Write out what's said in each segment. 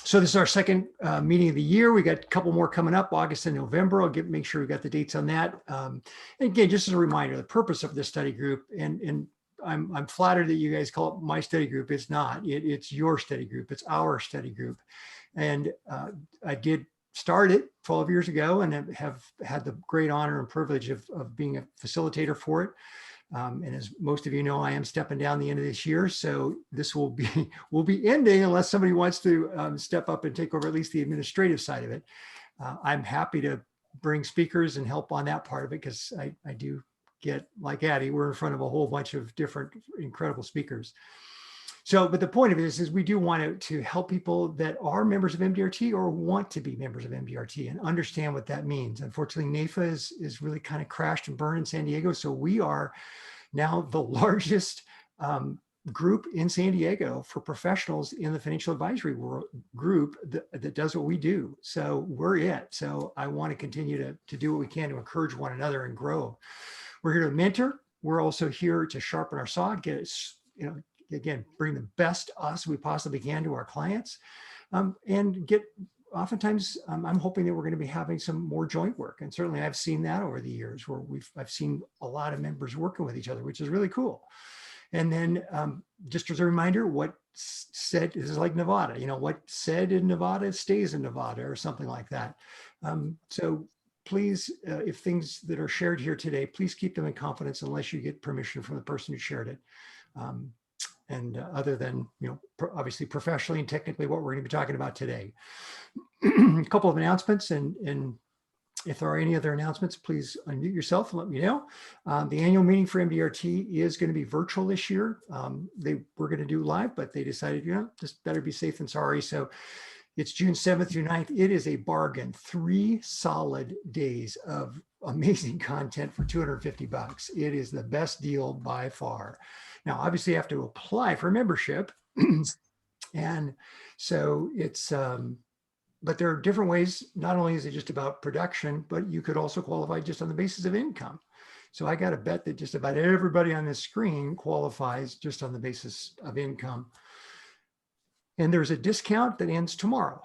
So this is our second meeting of the year. We got a couple more coming up, August and November. I'll make sure we got the dates on that. And again, just as a reminder, the purpose of this study group, and I'm flattered that you guys call it my study group. It's not. It's your study group. It's our study group. And I did start it 12 years ago and have had the great honor and privilege of being a facilitator for it. And as most of you know, I am stepping down the end of this year. So this will be ending unless somebody wants to step up and take over at least the administrative side of it. I'm happy to bring speakers and help on that part of it because I do get, like Addie, we're in front of a whole bunch of different incredible speakers. So, but the point of this is we do want to help people that are members of MDRT or want to be members of MDRT and understand what that means. Unfortunately, NAIFA is really kind of crashed and burned in San Diego. So we are now the largest group in San Diego for professionals in the financial advisory group that does what we do. So we're it. So I want to continue to do what we can to encourage one another and grow. We're here to mentor. We're also here to sharpen our saw, get us, again, bring the best us we possibly can to our clients, and get, oftentimes, I'm hoping that we're going to be having some more joint work. And certainly I've seen that over the years where I've seen a lot of members working with each other, which is really cool. And then just as a reminder, what said, this is like Nevada, what said in Nevada stays in Nevada or something like that. So please, if things that are shared here today, please keep them in confidence unless you get permission from the person who shared it. And other than, obviously professionally and technically what we're going to be talking about today. A couple of announcements, and if there are any other announcements, please unmute yourself and let me know. The annual meeting for MDRT is going to be virtual this year. They were going to do live, but they decided, just better be safe than sorry. So it's June 7th through 9th. It is a bargain, 3 solid days of amazing content for $250. It is the best deal by far. Now, obviously you have to apply for membership. And so it's, but there are different ways. Not only is it just about production, but you could also qualify just on the basis of income. So I got to bet that just about everybody on this screen qualifies just on the basis of income. And there's a discount that ends tomorrow.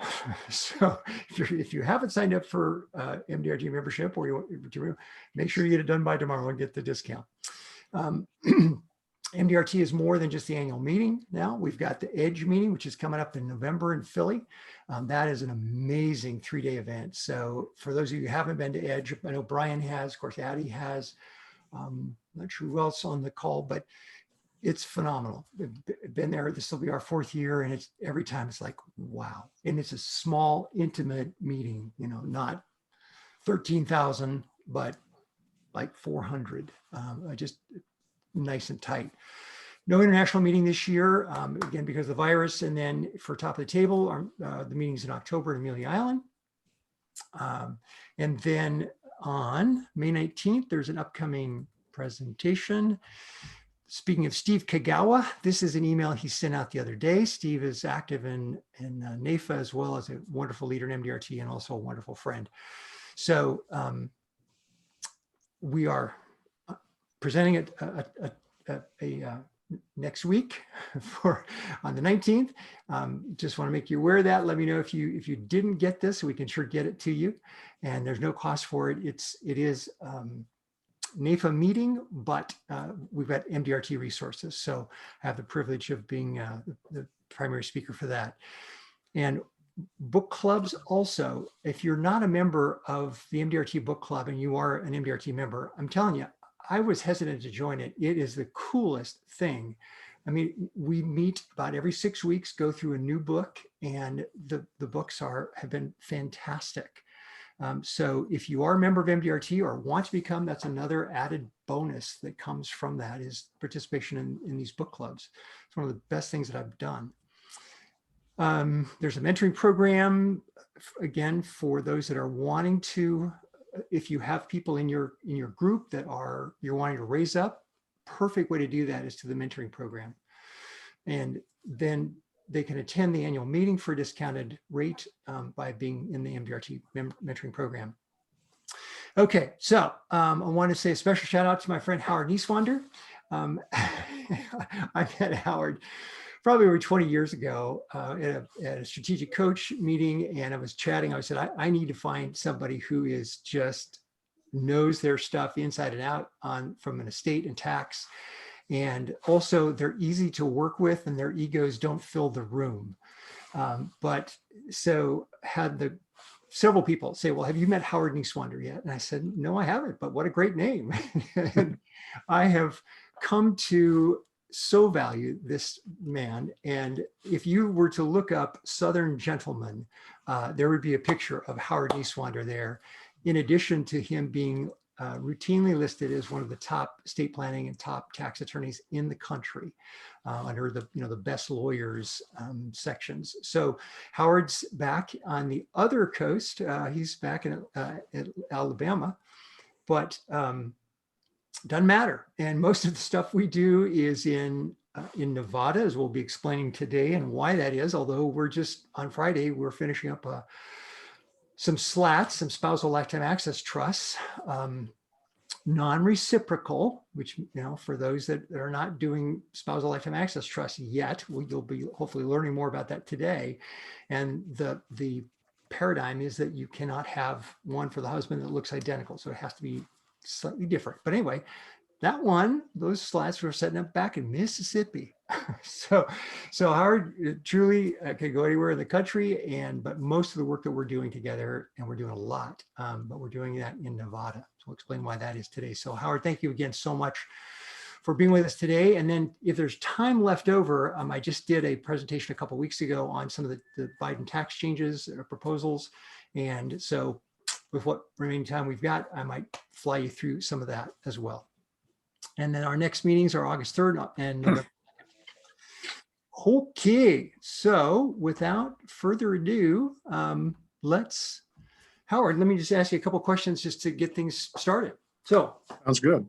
So if you haven't signed up for MDRT membership, or you make sure you get it done by tomorrow and get the discount. MDRT is more than just the annual meeting. Now we've got the Edge meeting, which is coming up in November in Philly. That is an amazing 3-day event. So for those of you who haven't been to Edge, I know Brian has, of course, Addie has. I'm not sure who else on the call, but it's phenomenal. We've been there. This will be our 4th year, and it's every time it's like, wow. And it's a small, intimate meeting, not 13,000, but like 400. Just nice and tight. No international meeting this year, again, because of the virus. And then for top of the table, the meetings in October in Amelia Island. And then on May 19th, there's an upcoming presentation. Speaking of Steve Kagawa, this is an email he sent out the other day. Steve is active in NAIFA as well as a wonderful leader in MDRT and also a wonderful friend. So we are presenting it next week on the 19th. Just want to make you aware of that. Let me know if you didn't get this, so we can sure get it to you. And there's no cost for it. It is NAIFA meeting, but we've got MDRT resources. So I have the privilege of being the primary speaker for that. And book clubs also, if you're not a member of the MDRT book club and you are an MDRT member, I'm telling you, I was hesitant to join it. It is the coolest thing. I mean, we meet about every 6 weeks, go through a new book, and the books have been fantastic. So if you are a member of MDRT or want to become, that's another added bonus that comes from that is participation in these book clubs. It's one of the best things that I've done. There's a mentoring program, again, for those that are wanting to, if you have people in your group that you're wanting to raise up, perfect way to do that is to the mentoring program. And then they can attend the annual meeting for a discounted rate by being in the MDRT mentoring program. Okay, so I want to say a special shout out to my friend Howard Neiswender. I met Howard probably over 20 years ago at a strategic coach meeting, and I was chatting. I said, I need to find somebody who is just knows their stuff inside and out from an estate and tax. And also they're easy to work with and their egos don't fill the room. But so had several people say, well, have you met Howard Neiswender yet? And I said, no, I haven't, but what a great name. And I have come to so value this man. And if you were to look up Southern Gentleman, there would be a picture of Howard Neiswender there, in addition to him being routinely listed as one of the top estate planning and top tax attorneys in the country under the best lawyers sections. So Howard's back on the other coast. He's back in Alabama, but doesn't matter. And most of the stuff we do is in Nevada, as we'll be explaining today, and why that is. Although we're just on Friday, we're finishing up some slats, some spousal lifetime access trusts, non-reciprocal, which, for those that are not doing spousal lifetime access trusts yet, you'll be hopefully learning more about that today. And the paradigm is that you cannot have one for the husband that looks identical. So it has to be slightly different. But anyway, those slats were setting up back in Mississippi. So Howard truly could go anywhere in the country, but most of the work that we're doing together, and we're doing a lot, but we're doing that in Nevada. So we'll explain why that is today. So Howard, thank you again so much for being with us today. And then if there's time left over, I just did a presentation a couple of weeks ago on some of the Biden tax changes proposals. And so with what remaining time we've got, I might fly you through some of that as well. And then our next meetings are August 3rd and November. Okay, so without further ado, Howard, let me just ask you a couple of questions just to get things started. So sounds good.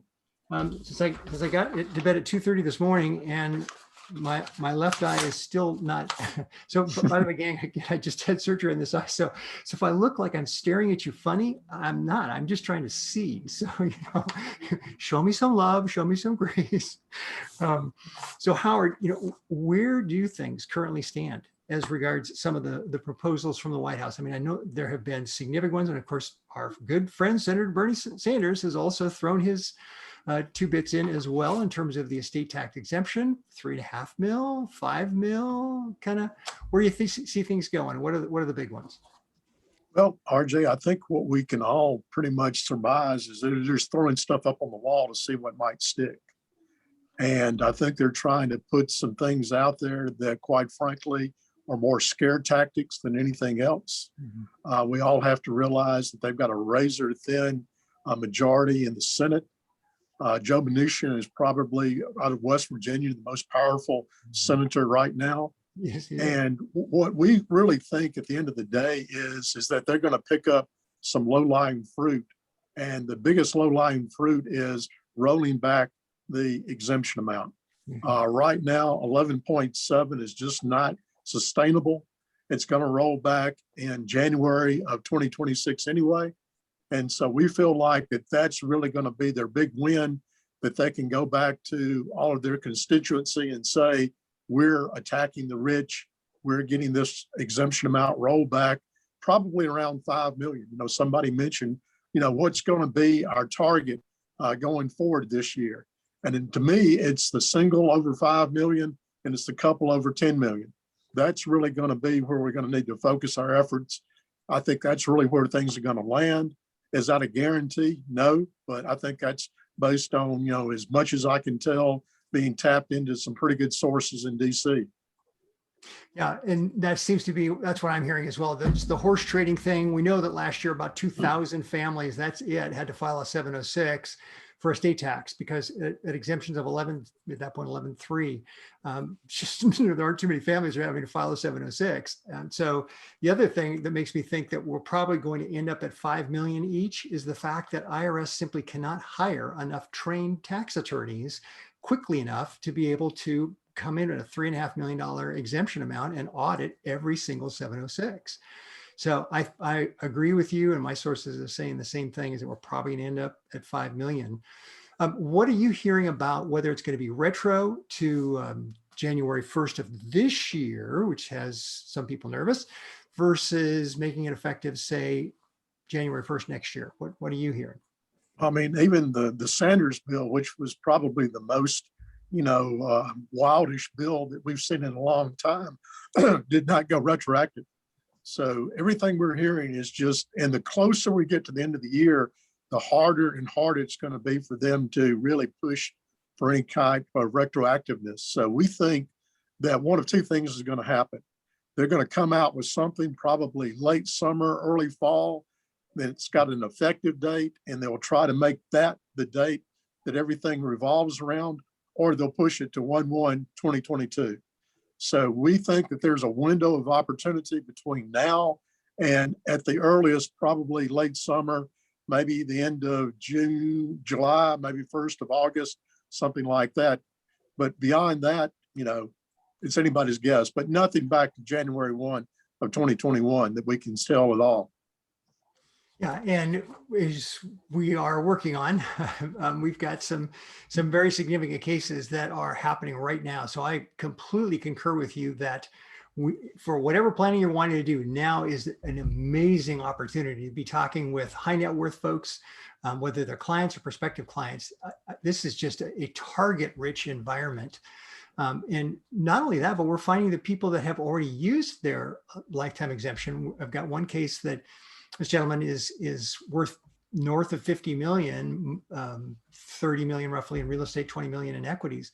Since I got it to bed at 2:30 this morning, and my left eye is still not. So by the way, gang, I just had surgery on this eye. So if I look like I'm staring at you funny, I'm not. I'm just trying to see. So show me some love, show me some grace. So Howard, where do things currently stand as regards some of the proposals from the White House? I mean, I know there have been significant ones, and of course, our good friend Senator Bernie Sanders has also thrown his 2 bits in as well in terms of the estate tax exemption, $3.5 million, $5 million, kind of where you see things going. What are the big ones? Well, RJ, I think what we can all pretty much surmise is they're just throwing stuff up on the wall to see what might stick. And I think they're trying to put some things out there that, quite frankly, are more scare tactics than anything else. Mm-hmm. We all have to realize that they've got a razor thin majority in the Senate. Joe Mnuchin is probably out of West Virginia, the most powerful senator right now. Yes, and what we really think at the end of the day is that they're going to pick up some low-lying fruit. And the biggest low-lying fruit is rolling back the exemption amount. Mm-hmm. Right now, 11.7 is just not sustainable. It's going to roll back in January of 2026 anyway. And so we feel like that's really going to be their big win, that they can go back to all of their constituency and say, we're attacking the rich. We're getting this exemption amount rolled back, probably around 5 million. Somebody mentioned, what's going to be our target going forward this year. And then to me, it's the single over 5 million and it's the couple over 10 million. That's really going to be where we're going to need to focus our efforts. I think that's really where things are going to land. Is that a guarantee? No, but I think that's based on, as much as I can tell, being tapped into some pretty good sources in DC. Yeah, and that's what I'm hearing as well. The horse trading thing. We know that last year about 2,000 families, that's it, had to file a 706 for estate tax because at exemptions of 11, at that point, 11.3, just there aren't too many families who are having to file a 706. And so the other thing that makes me think that we're probably going to end up at 5 million each is the fact that IRS simply cannot hire enough trained tax attorneys quickly enough to be able to come in at a $3.5 million exemption amount and audit every single 706. So I agree with you, and my sources are saying the same thing, is that we're probably going to end up at 5 million. What are you hearing about whether it's going to be retro to January 1st of this year, which has some people nervous, versus making it effective, say, January 1st next year? What are you hearing? I mean, even the Sanders bill, which was probably the most, wildish bill that we've seen in a long time, did not go retroactive. So everything we're hearing is just, and the closer we get to the end of the year, the harder and harder it's going to be for them to really push for any kind of retroactiveness. So we think that one of two things is going to happen. They're going to come out with something probably late summer, early fall, that it's got an effective date, and they'll try to make that the date that everything revolves around, or they'll push it to 1/1/2022. So we think that there's a window of opportunity between now and at the earliest, probably late summer, maybe the end of June, July, maybe 1st of August, something like that. But beyond that, it's anybody's guess, but nothing back to January 1 of 2021 that we can tell at all. Yeah, and as we are working on, we've got some very significant cases that are happening right now. So I completely concur with you that for whatever planning you're wanting to do, now is an amazing opportunity to be talking with high net worth folks, whether they're clients or prospective clients. This is just a target-rich environment. And not only that, but we're finding that people that have already used their lifetime exemption. I've got one case that this gentleman is worth north of 50 million, 30 million roughly in real estate, 20 million in equities.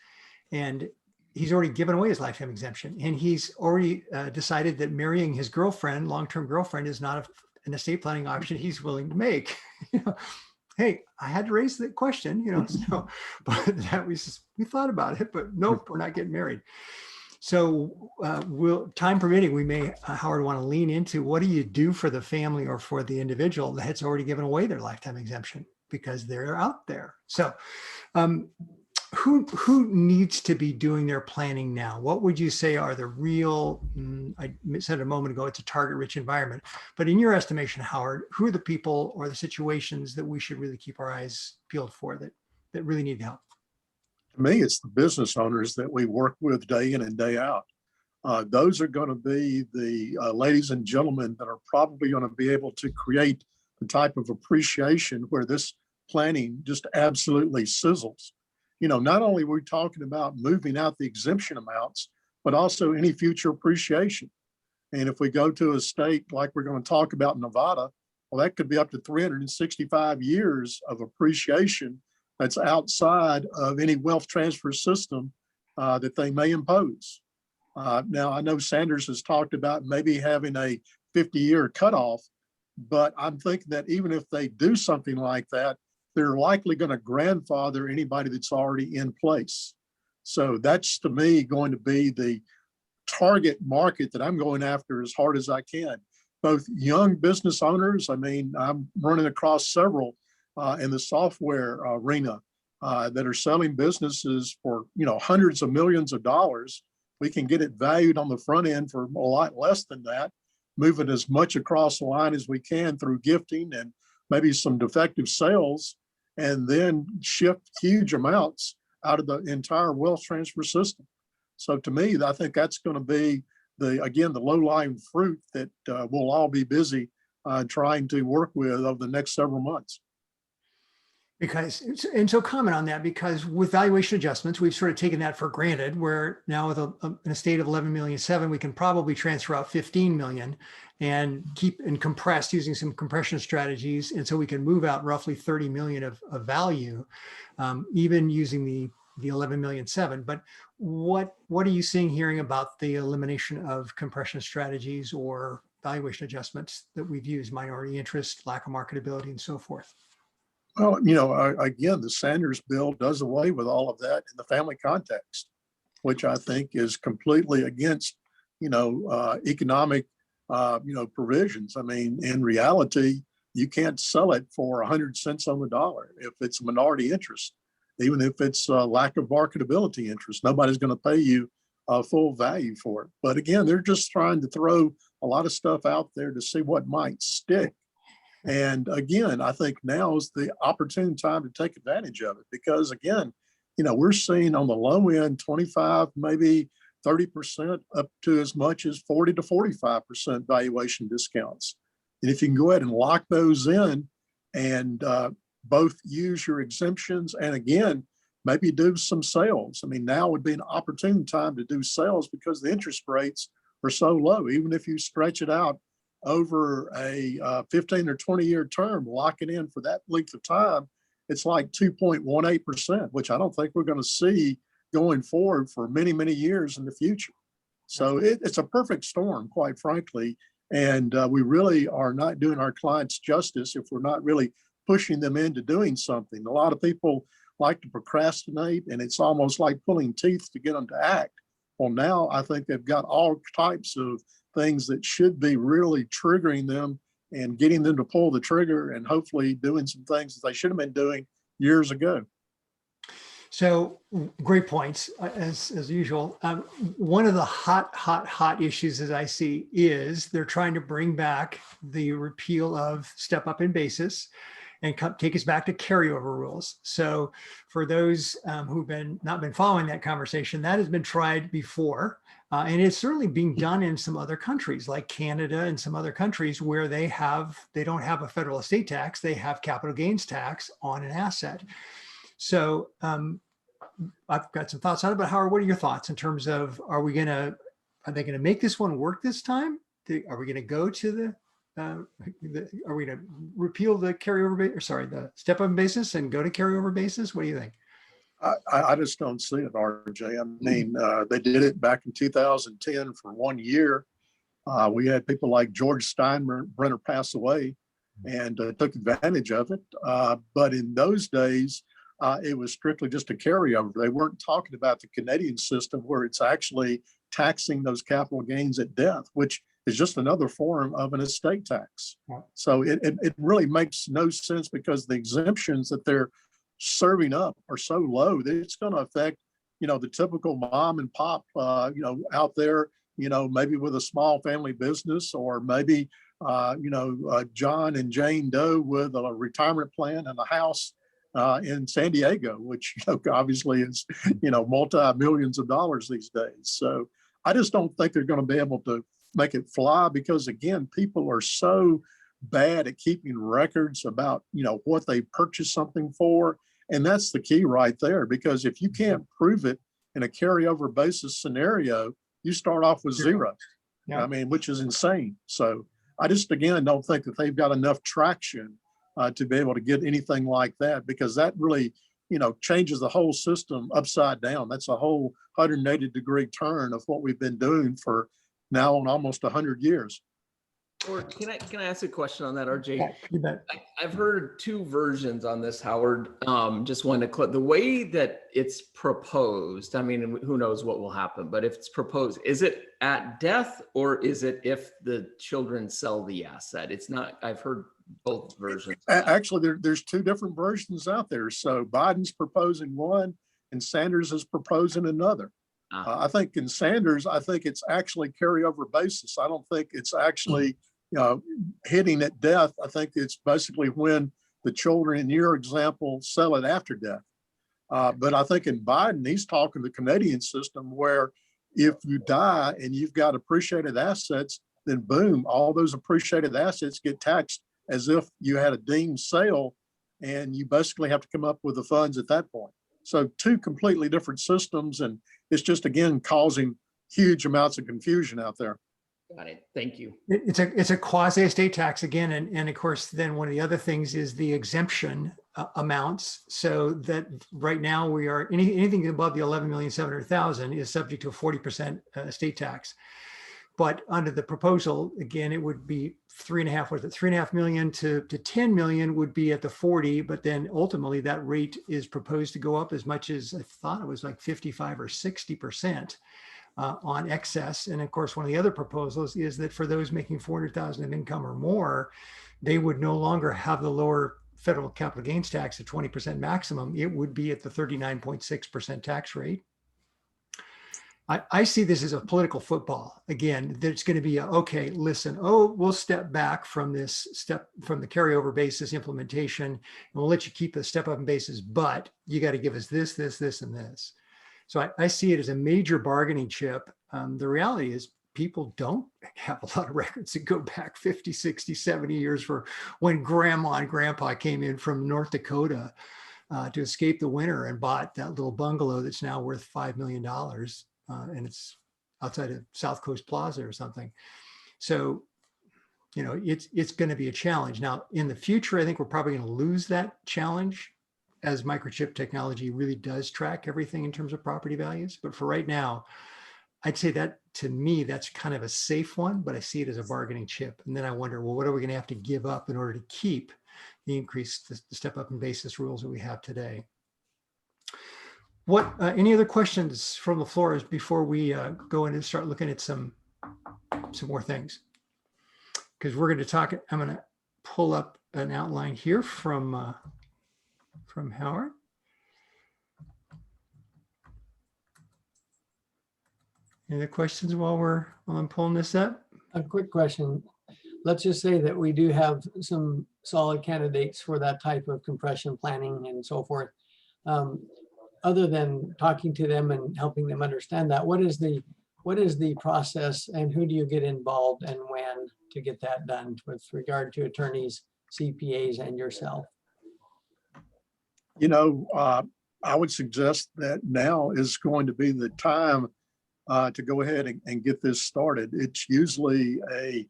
And he's already given away his lifetime exemption. And he's already decided that marrying his girlfriend, long-term girlfriend, is not an estate planning option he's willing to make. Hey, I had to raise the question, so, but that we thought about it, but nope, we're not getting married. So time permitting, we may, Howard, want to lean into what do you do for the family or for the individual that's already given away their lifetime exemption because they're out there. So who needs to be doing their planning now? What would you say are the real, I said a moment ago, it's a target-rich environment, but in your estimation, Howard, who are the people or the situations that we should really keep our eyes peeled for that really need help? To me, it's the business owners that we work with day in and day out. Those are going to be the ladies and gentlemen that are probably going to be able to create the type of appreciation where this planning just absolutely sizzles. Not only are we talking about moving out the exemption amounts, but also any future appreciation. And if we go to a state like we're going to talk about Nevada, well, that could be up to 365 years of appreciation that's outside of any wealth transfer system that they may impose. Now, I know Sanders has talked about maybe having a 50-year cutoff, but I'm thinking that even if they do something like that, they're likely going to grandfather anybody that's already in place. So that's, to me, going to be the target market that I'm going after as hard as I can. Both young business owners, I'm running across several in the software arena that are selling businesses for hundreds of millions of dollars. We can get it valued on the front end for a lot less than that, move it as much across the line as we can through gifting and maybe some defective sales, and then shift huge amounts out of the entire wealth transfer system. So to me, I think that's going to be the low-lying fruit that we'll all be busy trying to work with over the next several months. So comment on that, because with valuation adjustments, we've sort of taken that for granted, where now with an estate of 11.7 million, we can probably transfer out 15 million and keep and compress using some compression strategies. And so we can move out roughly 30 million of value, even using the 11.7 million. But what are you hearing about the elimination of compression strategies or valuation adjustments that we've used, minority interest, lack of marketability, and so forth? Well, again, the Sanders bill does away with all of that in the family context, which I think is completely against, economic, provisions. In reality, you can't sell it for 100 cents on the dollar if it's a minority interest, even if it's a lack of marketability interest. Nobody's going to pay you full value for it. But again, they're just trying to throw a lot of stuff out there to see what might stick. And again, I think now is the opportune time to take advantage of it, because again, we're seeing on the low end 25, maybe 30%, up to as much as 40 to 45% valuation discounts. And if you can go ahead and lock those in and both use your exemptions and again, maybe do some sales. I mean, now would be an opportune time to do sales because the interest rates are so low. Even if you stretch it out over a 15 or 20-year term, lock it in for that length of time, it's like 2.18%, which I don't think we're going to see going forward for many, many years in the future. So it's a perfect storm, quite frankly. And we really are not doing our clients justice if we're not really pushing them into doing something. A lot of people like to procrastinate, and it's almost like pulling teeth to get them to act. Well, now I think they've got all types of things that should be really triggering them and getting them to pull the trigger and hopefully doing some things that they should have been doing years ago. So great points, as usual. One of the hot issues as I see is they're trying to bring back the repeal of step up in basis and take us back to carryover rules. So for those who've not been following that conversation, that has been tried before. And it's certainly being done in some other countries like Canada and some other countries where they don't have a federal estate tax, they have capital gains tax on an asset. So I've got some thoughts on it, but Howard, what are your thoughts in terms of, are they going to make this one work this time? Are we going to go to are we going to repeal the the step up basis and go to carryover basis? What do you think? I just don't see it, RJ. I mean, they did it back in 2010 for 1 year. We had people like George Steinbrenner pass away and took advantage of it. But in those days, it was strictly just a carryover. They weren't talking about the Canadian system where it's actually taxing those capital gains at death, which is just another form of an estate tax. So it really makes no sense because the exemptions that they're serving up are so low that it's going to affect, the typical mom and pop, out there, maybe with a small family business, or maybe, John and Jane Doe with a retirement plan and a house in San Diego, which obviously is, multi-millions of dollars these days. So I just don't think they're going to be able to make it fly because, again, people are so bad at keeping records about, what they purchased something for. And that's the key right there, because if you can't prove it in a carryover basis scenario, you start off with zero. Yeah. I mean, which is insane. So I just, again, don't think that they've got enough traction to be able to get anything like that, because that really, changes the whole system upside down. That's a whole 180-degree turn of what we've been doing for now on almost 100 years. Or can I ask a question on that, RJ? Yeah, you bet. I've heard two versions on this, Howard. Just wanted to the way that it's proposed. I mean, who knows what will happen, but if it's proposed, is it at death or is it if the children sell the asset? It's not. I've heard both versions. Actually, there's two different versions out there. So Biden's proposing one, and Sanders is proposing another. I think in Sanders, I think it's actually carryover basis. I don't think it's actually hitting at death. I think it's basically when the children in your example sell it after death. But I think in Biden, he's talking the Canadian system where if you die and you've got appreciated assets, then boom, all those appreciated assets get taxed as if you had a deemed sale, and you basically have to come up with the funds at that point. So two completely different systems, and it's just, again, causing huge amounts of confusion out there. Got it. Thank you. It's a quasi estate tax again. And of course, then one of the other things is the exemption amounts. So that right now we are anything above the 11,700,000 is subject to a 40% estate tax. But under the proposal, again, it would be 3.5 million to 10 million would be at the 40, but then ultimately that rate is proposed to go up as much as, I thought it was like 55 or 60% on excess. And of course, one of the other proposals is that for those making 400,000 of income or more, they would no longer have the lower federal capital gains tax at 20% maximum. It would be at the 39.6% tax rate. I see this as a political football. Again, there's going to be okay, listen, we'll step back from the carryover basis implementation, and we'll let you keep the step up basis, but you got to give us this, this, this, and this. So I see it as a major bargaining chip. The reality is people don't have a lot of records that go back 50, 60, 70 years for when grandma and grandpa came in from North Dakota to escape the winter and bought that little bungalow that's now worth $5 million. And it's outside of South Coast Plaza or something. So, you know, it's going to be a challenge. Now, in the future, I think we're probably going to lose that challenge as microchip technology really does track everything in terms of property values. But for right now, I'd say that to me, that's kind of a safe one, but I see it as a bargaining chip. And then I wonder, well, what are we going to have to give up in order to keep the increased the step up in basis rules that we have today? What any other questions from the floor before we go in and start looking at some more things? Because we're going to talk. I'm going to pull up an outline here from Howard. Any other questions while I'm pulling this up? A quick question. Let's just say that we do have some solid candidates for that type of compression planning and so forth. Other than talking to them and helping them understand that, what is the process and who do you get involved and when to get that done with regard to attorneys, CPAs, and yourself? You know, I would suggest that now is going to be the time to go ahead and get this started. It's usually a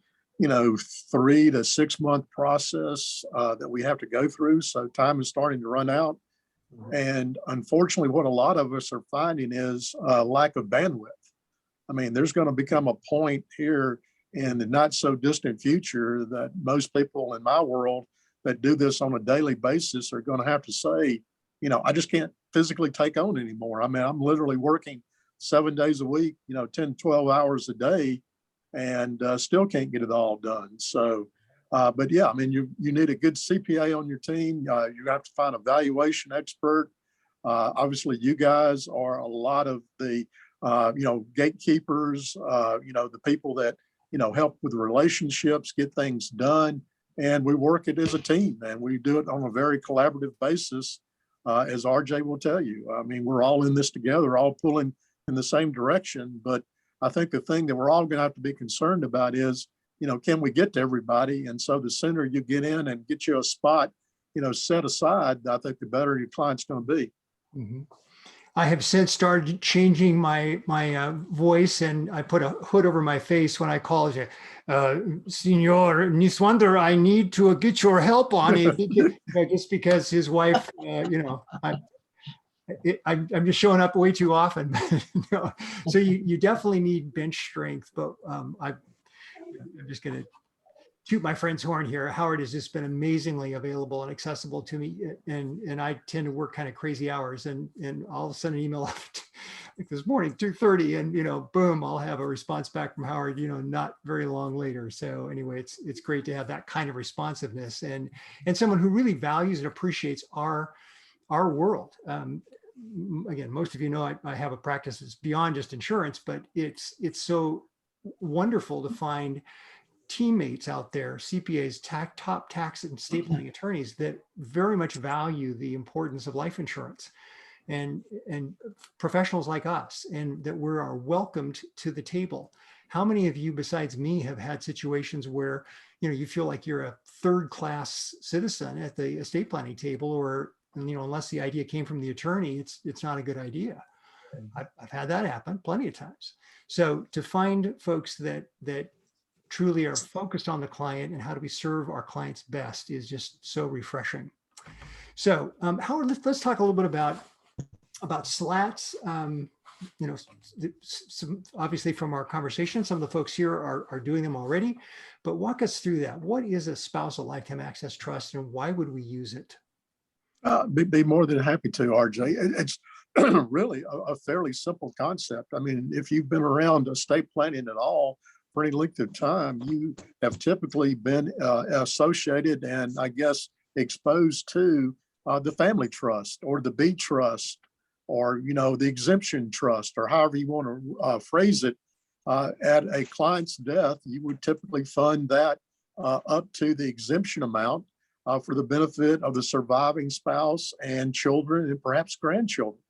3 to 6 month process that we have to go through. So time is starting to run out. And unfortunately, what a lot of us are finding is a lack of bandwidth. I mean, there's going to become a point here in the not so distant future that most people in my world that do this on a daily basis are going to have to say, I just can't physically take on anymore. I mean, I'm literally working 7 days a week, 10, 12 hours a day, and still can't get it all done. So, but yeah, I mean, you need a good CPA on your team. You have to find a valuation expert. Obviously, you guys are a lot of the, gatekeepers, the people that, help with relationships, get things done. And we work it as a team, and we do it on a very collaborative basis, as RJ will tell you. I mean, we're all in this together, all pulling in the same direction. But I think the thing that we're all going to have to be concerned about is, can we get to everybody? And so the sooner you get in and get you a spot, set aside, I think the better your client's going to be. Mm-hmm. I have since started changing my voice, and I put a hood over my face when I call it, Senor Neiswender, I need to get your help on it. Just because his wife, I'm just showing up way too often. So you definitely need bench strength, but I'm just going to toot my friend's horn here. Howard has just been amazingly available and accessible to me, and I tend to work kind of crazy hours, and I'll send an email like this morning, 2:30, and boom, I'll have a response back from Howard, not very long later. So anyway, it's great to have that kind of responsiveness and someone who really values and appreciates our world. Again, most of you know I have a practice that's beyond just insurance, but it's so wonderful to find teammates out there, CPAs, top tax and estate planning attorneys that very much value the importance of life insurance, and professionals like us, and that we are welcomed to the table. How many of you besides me have had situations where you feel like you're a third-class citizen at the estate planning table, or unless the idea came from the attorney, it's not a good idea. I've had that happen plenty of times. So to find folks that truly are focused on the client and how do we serve our clients best is just so refreshing. So Howard, let's talk a little bit about slats. Some, obviously from our conversation, some of the folks here are doing them already, but walk us through that. What is a spousal lifetime access trust, and why would we use it? Be more than happy to, RJ. It's really a fairly simple concept. I mean, if you've been around estate planning at all for any length of time, you have typically been associated and I guess exposed to the family trust or the B trust or, the exemption trust, or however you want to phrase it. At a client's death, you would typically fund that up to the exemption amount for the benefit of the surviving spouse and children and perhaps grandchildren.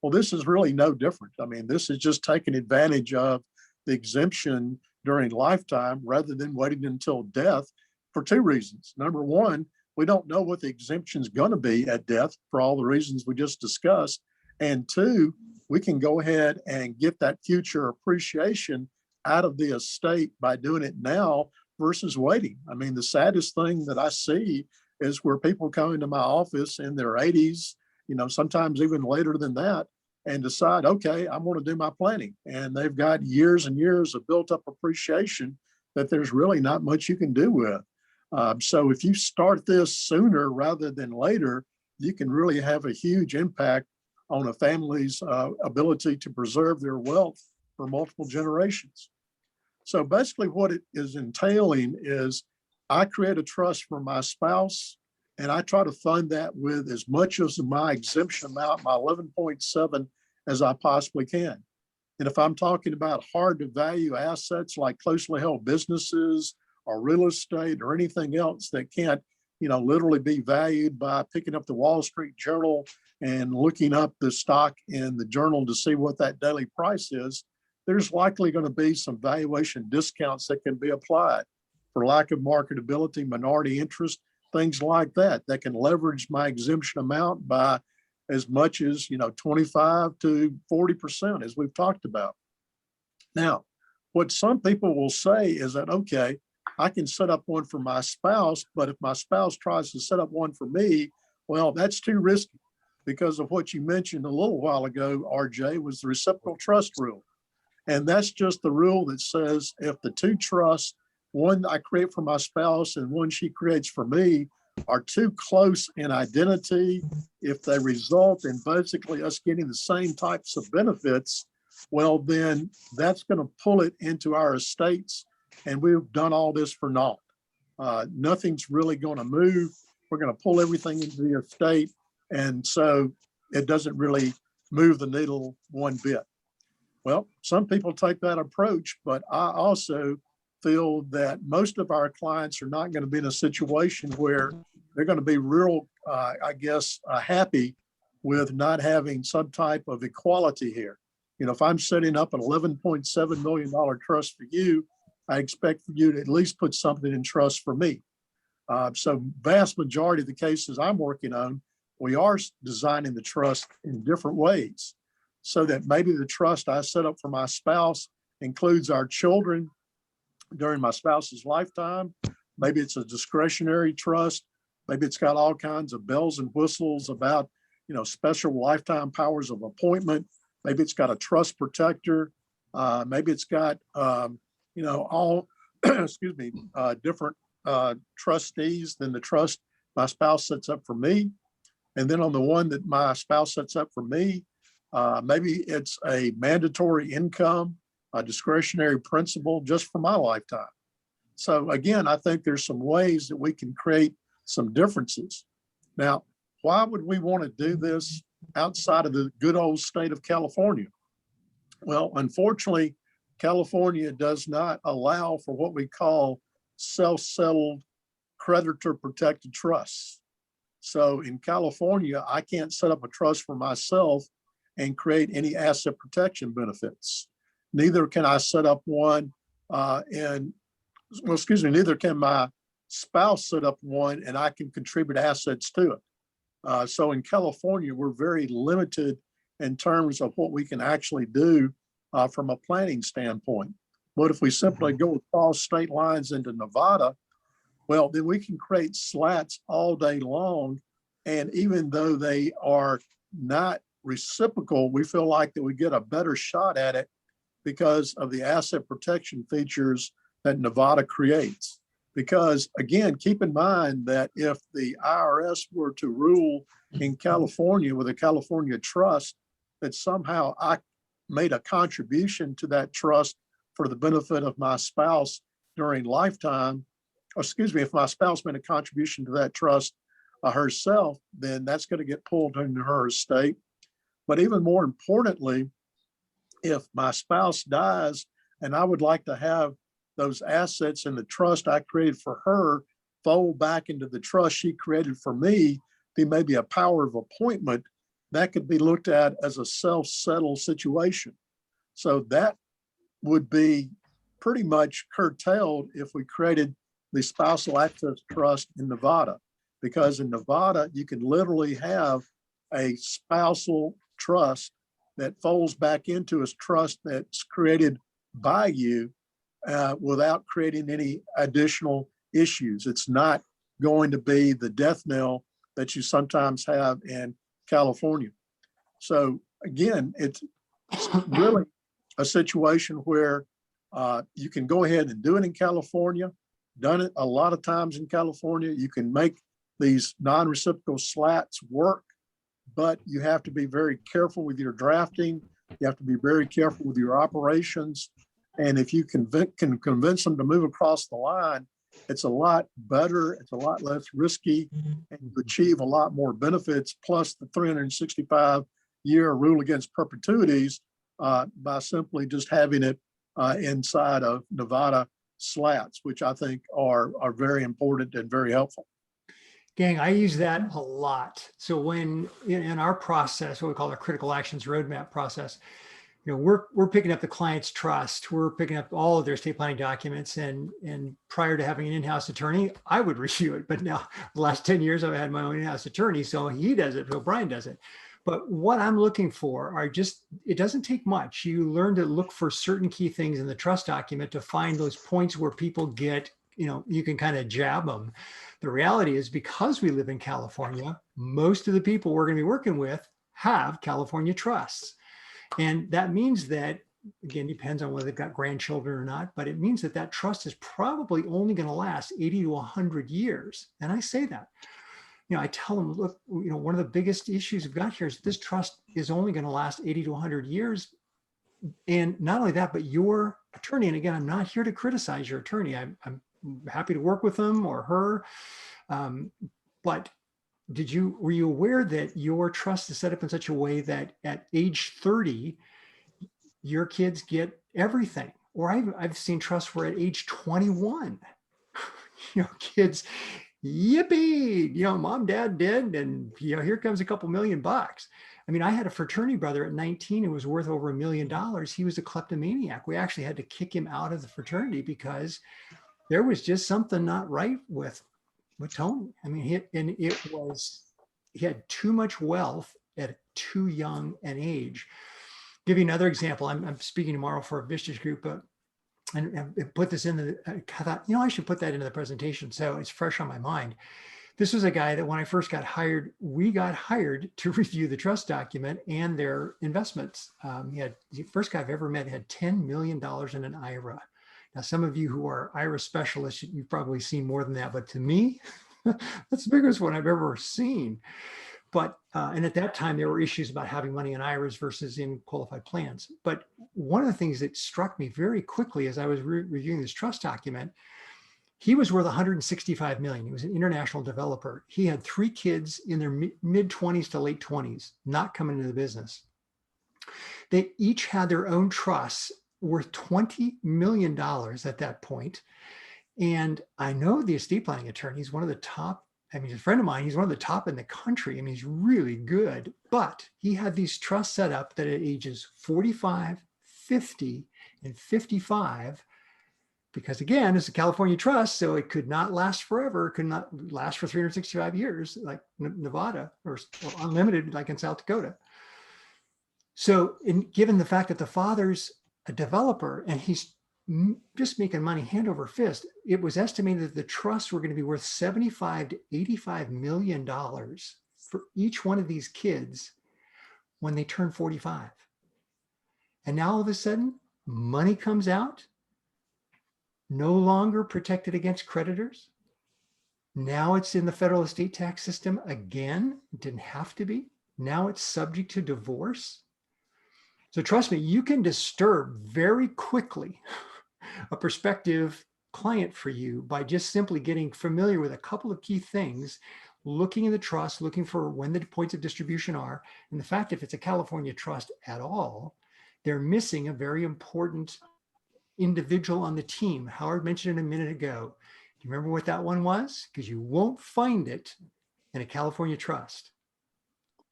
Well, this is really no different. I mean, this is just taking advantage of the exemption during lifetime rather than waiting until death for two reasons. Number one, we don't know what the exemption is going to be at death for all the reasons we just discussed. And two, we can go ahead and get that future appreciation out of the estate by doing it now versus waiting. I mean, the saddest thing that I see is where people come into my office in their 80s, sometimes even later than that, and decide, okay, I'm going to do my planning. And they've got years and years of built up appreciation that there's really not much you can do with. So if you start this sooner rather than later, you can really have a huge impact on a family's ability to preserve their wealth for multiple generations. So basically what it is entailing is I create a trust for my spouse, and I try to fund that with as much of my exemption amount, my 11.7, as I possibly can. And if I'm talking about hard to value assets like closely held businesses or real estate or anything else that can't, literally be valued by picking up the Wall Street Journal and looking up the stock in the journal to see what that daily price is, there's likely going to be some valuation discounts that can be applied for lack of marketability, minority interest, things like that can leverage my exemption amount by as much as 25 to 40%, as we've talked about. Now, what some people will say is that, okay, I can set up one for my spouse, but if my spouse tries to set up one for me, well, that's too risky because of what you mentioned a little while ago, RJ, was the reciprocal trust rule. And that's just the rule that says if the two trusts, one I create for my spouse and one she creates for me, are too close in identity, if they result in basically us getting the same types of benefits, well, then that's going to pull it into our estates. And we've done all this for naught. Nothing's really going to move. We're going to pull everything into the estate. And so it doesn't really move the needle one bit. Well, some people take that approach, but I also feel that most of our clients are not going to be in a situation where they're going to be real, happy with not having some type of equality here. If I'm setting up an $11.7 million trust for you, I expect for you to at least put something in trust for me. So vast majority of the cases I'm working on, we are designing the trust in different ways so that maybe the trust I set up for my spouse includes our children during my spouse's lifetime. Maybe it's a discretionary trust. Maybe it's got all kinds of bells and whistles about, special lifetime powers of appointment. Maybe it's got a trust protector. Maybe it's got, all, different trustees than the trust my spouse sets up for me. And then on the one that my spouse sets up for me, maybe it's a mandatory income, a discretionary principle just for my lifetime. So again, I think there's some ways that we can create some differences. Now, why would we want to do this outside of the good old state of California? Well, unfortunately, California does not allow for what we call self-settled creditor protected trusts. So in California, I can't set up a trust for myself and create any asset protection benefits. Neither can I set up one neither can my spouse set up one and I can contribute assets to it. So in California, we're very limited in terms of what we can actually do from a planning standpoint. But if we simply go across state lines into Nevada, well, then we can create slats all day long. And even though they are not reciprocal, we feel like that we get a better shot at it because of the asset protection features that Nevada creates. Because again, keep in mind that if the IRS were to rule in California with a California trust, that somehow I made a contribution to that trust for the benefit of my spouse during lifetime, if my spouse made a contribution to that trust herself, then that's going to get pulled into her estate. But even more importantly, if my spouse dies and I would like to have those assets in the trust I created for her fold back into the trust she created for me, be maybe a power of appointment, that could be looked at as a self-settled situation. So that would be pretty much curtailed if we created the spousal access trust in Nevada, because in Nevada, you can literally have a spousal trust that folds back into a trust that's created by you without creating any additional issues. It's not going to be the death knell that you sometimes have in California. So again, it's really a situation where you can go ahead and do it in California, done it a lot of times in California. You can make these non-reciprocal slats work, but you have to be very careful with your drafting. You have to be very careful with your operations. And if you can convince them to move across the line, it's a lot better, it's a lot less risky, and you achieve a lot more benefits, plus the 365-year rule against perpetuities by simply just having it inside of Nevada slats, which I think are very important and very helpful. Gang, I use that a lot. So when in our process, what we call our critical actions roadmap process, we're picking up the client's trust. We're picking up all of their estate planning documents. And prior to having an in-house attorney, I would review it. But now the last 10 years, I've had my own in-house attorney. So he does it. So Brian does it. But what I'm looking for are it doesn't take much. You learn to look for certain key things in the trust document to find those points where people get, you can kind of jab them. The reality is, because we live in California, most of the people we're going to be working with have California trusts. And that means that, again, depends on whether they've got grandchildren or not, but it means that that trust is probably only going to last 80 to 100 years. And I say that. I tell them, look, one of the biggest issues we've got here is this trust is only going to last 80 to 100 years. And not only that, but your attorney, and again, I'm not here to criticize your attorney. I'm happy to work with them or her. But were you aware that your trust is set up in such a way that at age 30, your kids get everything? Or I've seen trusts where at age 21, kids, yippee, mom, dad did, and here comes a couple $1 million. I mean, I had a fraternity brother at 19 who was worth over $1 million. He was a kleptomaniac. We actually had to kick him out of the fraternity because there was just something not right with Tony. I mean, he had too much wealth at too young an age. Give you another example. I'm speaking tomorrow for a business group, and put this in I thought, I should put that into the presentation so it's fresh on my mind. This was a guy that when I first got hired, we got hired to review the trust document and their investments. The first guy I've ever met had $10 million in an IRA. Now, some of you who are IRA specialists, you've probably seen more than that, but to me, that's the biggest one I've ever seen. But, and at that time, there were issues about having money in IRAs versus in qualified plans. But one of the things that struck me very quickly as I was reviewing this trust document, he was worth 165 million. He was an international developer. He had 3 kids in their mid 20s to late 20s, not coming into the business. They each had their own trusts worth $20 million at that point. And I know the estate planning attorney is one of the top. I mean, he's a friend of mine. He's one of the top in the country. I mean, he's really good, but he had these trusts set up that at ages 45, 50, and 55, because again, it's a California trust, so it could not last forever. It could not last for 365 years like Nevada or unlimited like in South Dakota. So given the fact that the father's a developer and he's just making money hand over fist, it was estimated that the trusts were going to be worth $75 to $85 million for each one of these kids when they turn 45. And now all of a sudden, money comes out, no longer protected against creditors. Now it's in the federal estate tax system again. It didn't have to be. Now it's subject to divorce. So trust me, you can disturb very quickly a prospective client for you by just simply getting familiar with a couple of key things looking in the trust, looking for when the points of distribution are. And the fact if it's a California trust at all, they're missing a very important individual on the team. Howard mentioned it a minute ago. Do you remember what that one was? Because you won't find it in a California trust.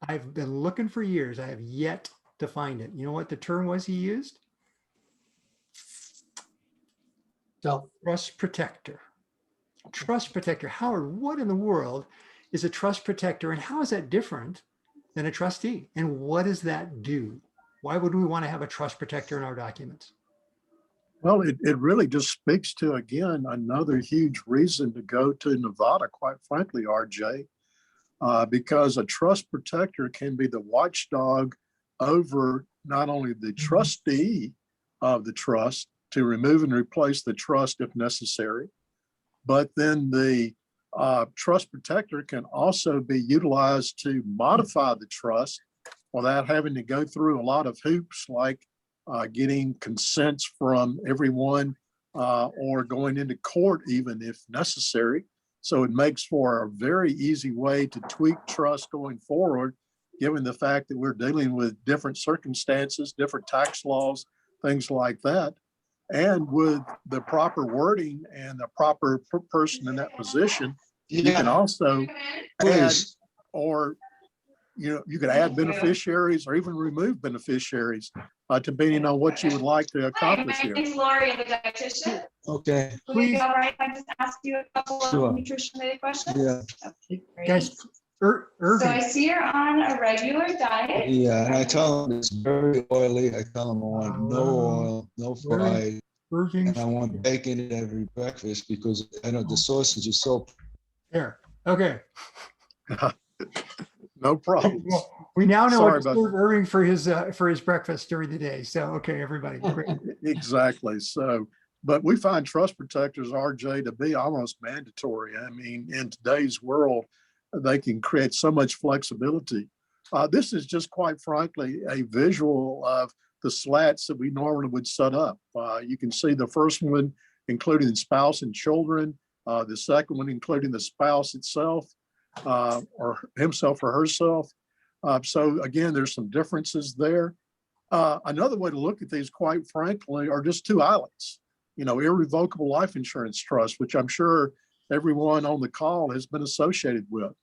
I've been looking for years. I have yet to find it. You know what the term was he used? So Trust protector. Trust protector. Howard, what in the world is a trust protector, and how is that different than a trustee? And what does that do? Why would we want to have a trust protector in our documents? Well, it really just speaks to, again, another huge reason to go to Nevada, quite frankly, RJ, because a trust protector can be the watchdog over not only the trustee of the trust to remove and replace the trust if necessary, but then the trust protector can also be utilized to modify the trust without having to go through a lot of hoops like getting consents from everyone or going into court even if necessary. So it makes for a very easy way to tweak trust going forward, given the fact that we're dealing with different circumstances, different tax laws, things like that. And with the proper wording and the proper person in that position, you can also add or you could add beneficiaries or even remove beneficiaries depending on what you would like to accomplish here. My name's Lori, I'm a dietitian. Okay, Would it be Please. all right if I just ask you a couple Sure. of nutrition-related questions? yeah, Okay, great. Guys, So I Irving, see you're on a regular diet. yeah, and I tell them it's very oily. I tell them I want no oil, no fried, Irving, and I want bacon at every breakfast because I know the sausage is so. there. Okay. No problems. Well, we now know Sorry what to about serve Irving for his breakfast during the day. So, okay, everybody. Great. Exactly. So, but we find trust protectors, RJ, to be almost mandatory. I mean, in today's world, they can create so much flexibility. This is just quite frankly a visual of the slats that we normally would set up. You can see the first one, including spouse and children, the second one, including the spouse itself, or himself or herself. So again, there's some differences there. Another way to look at these, quite frankly, are just two islands. Irrevocable life insurance trust, which I'm sure everyone on the call has been associated with.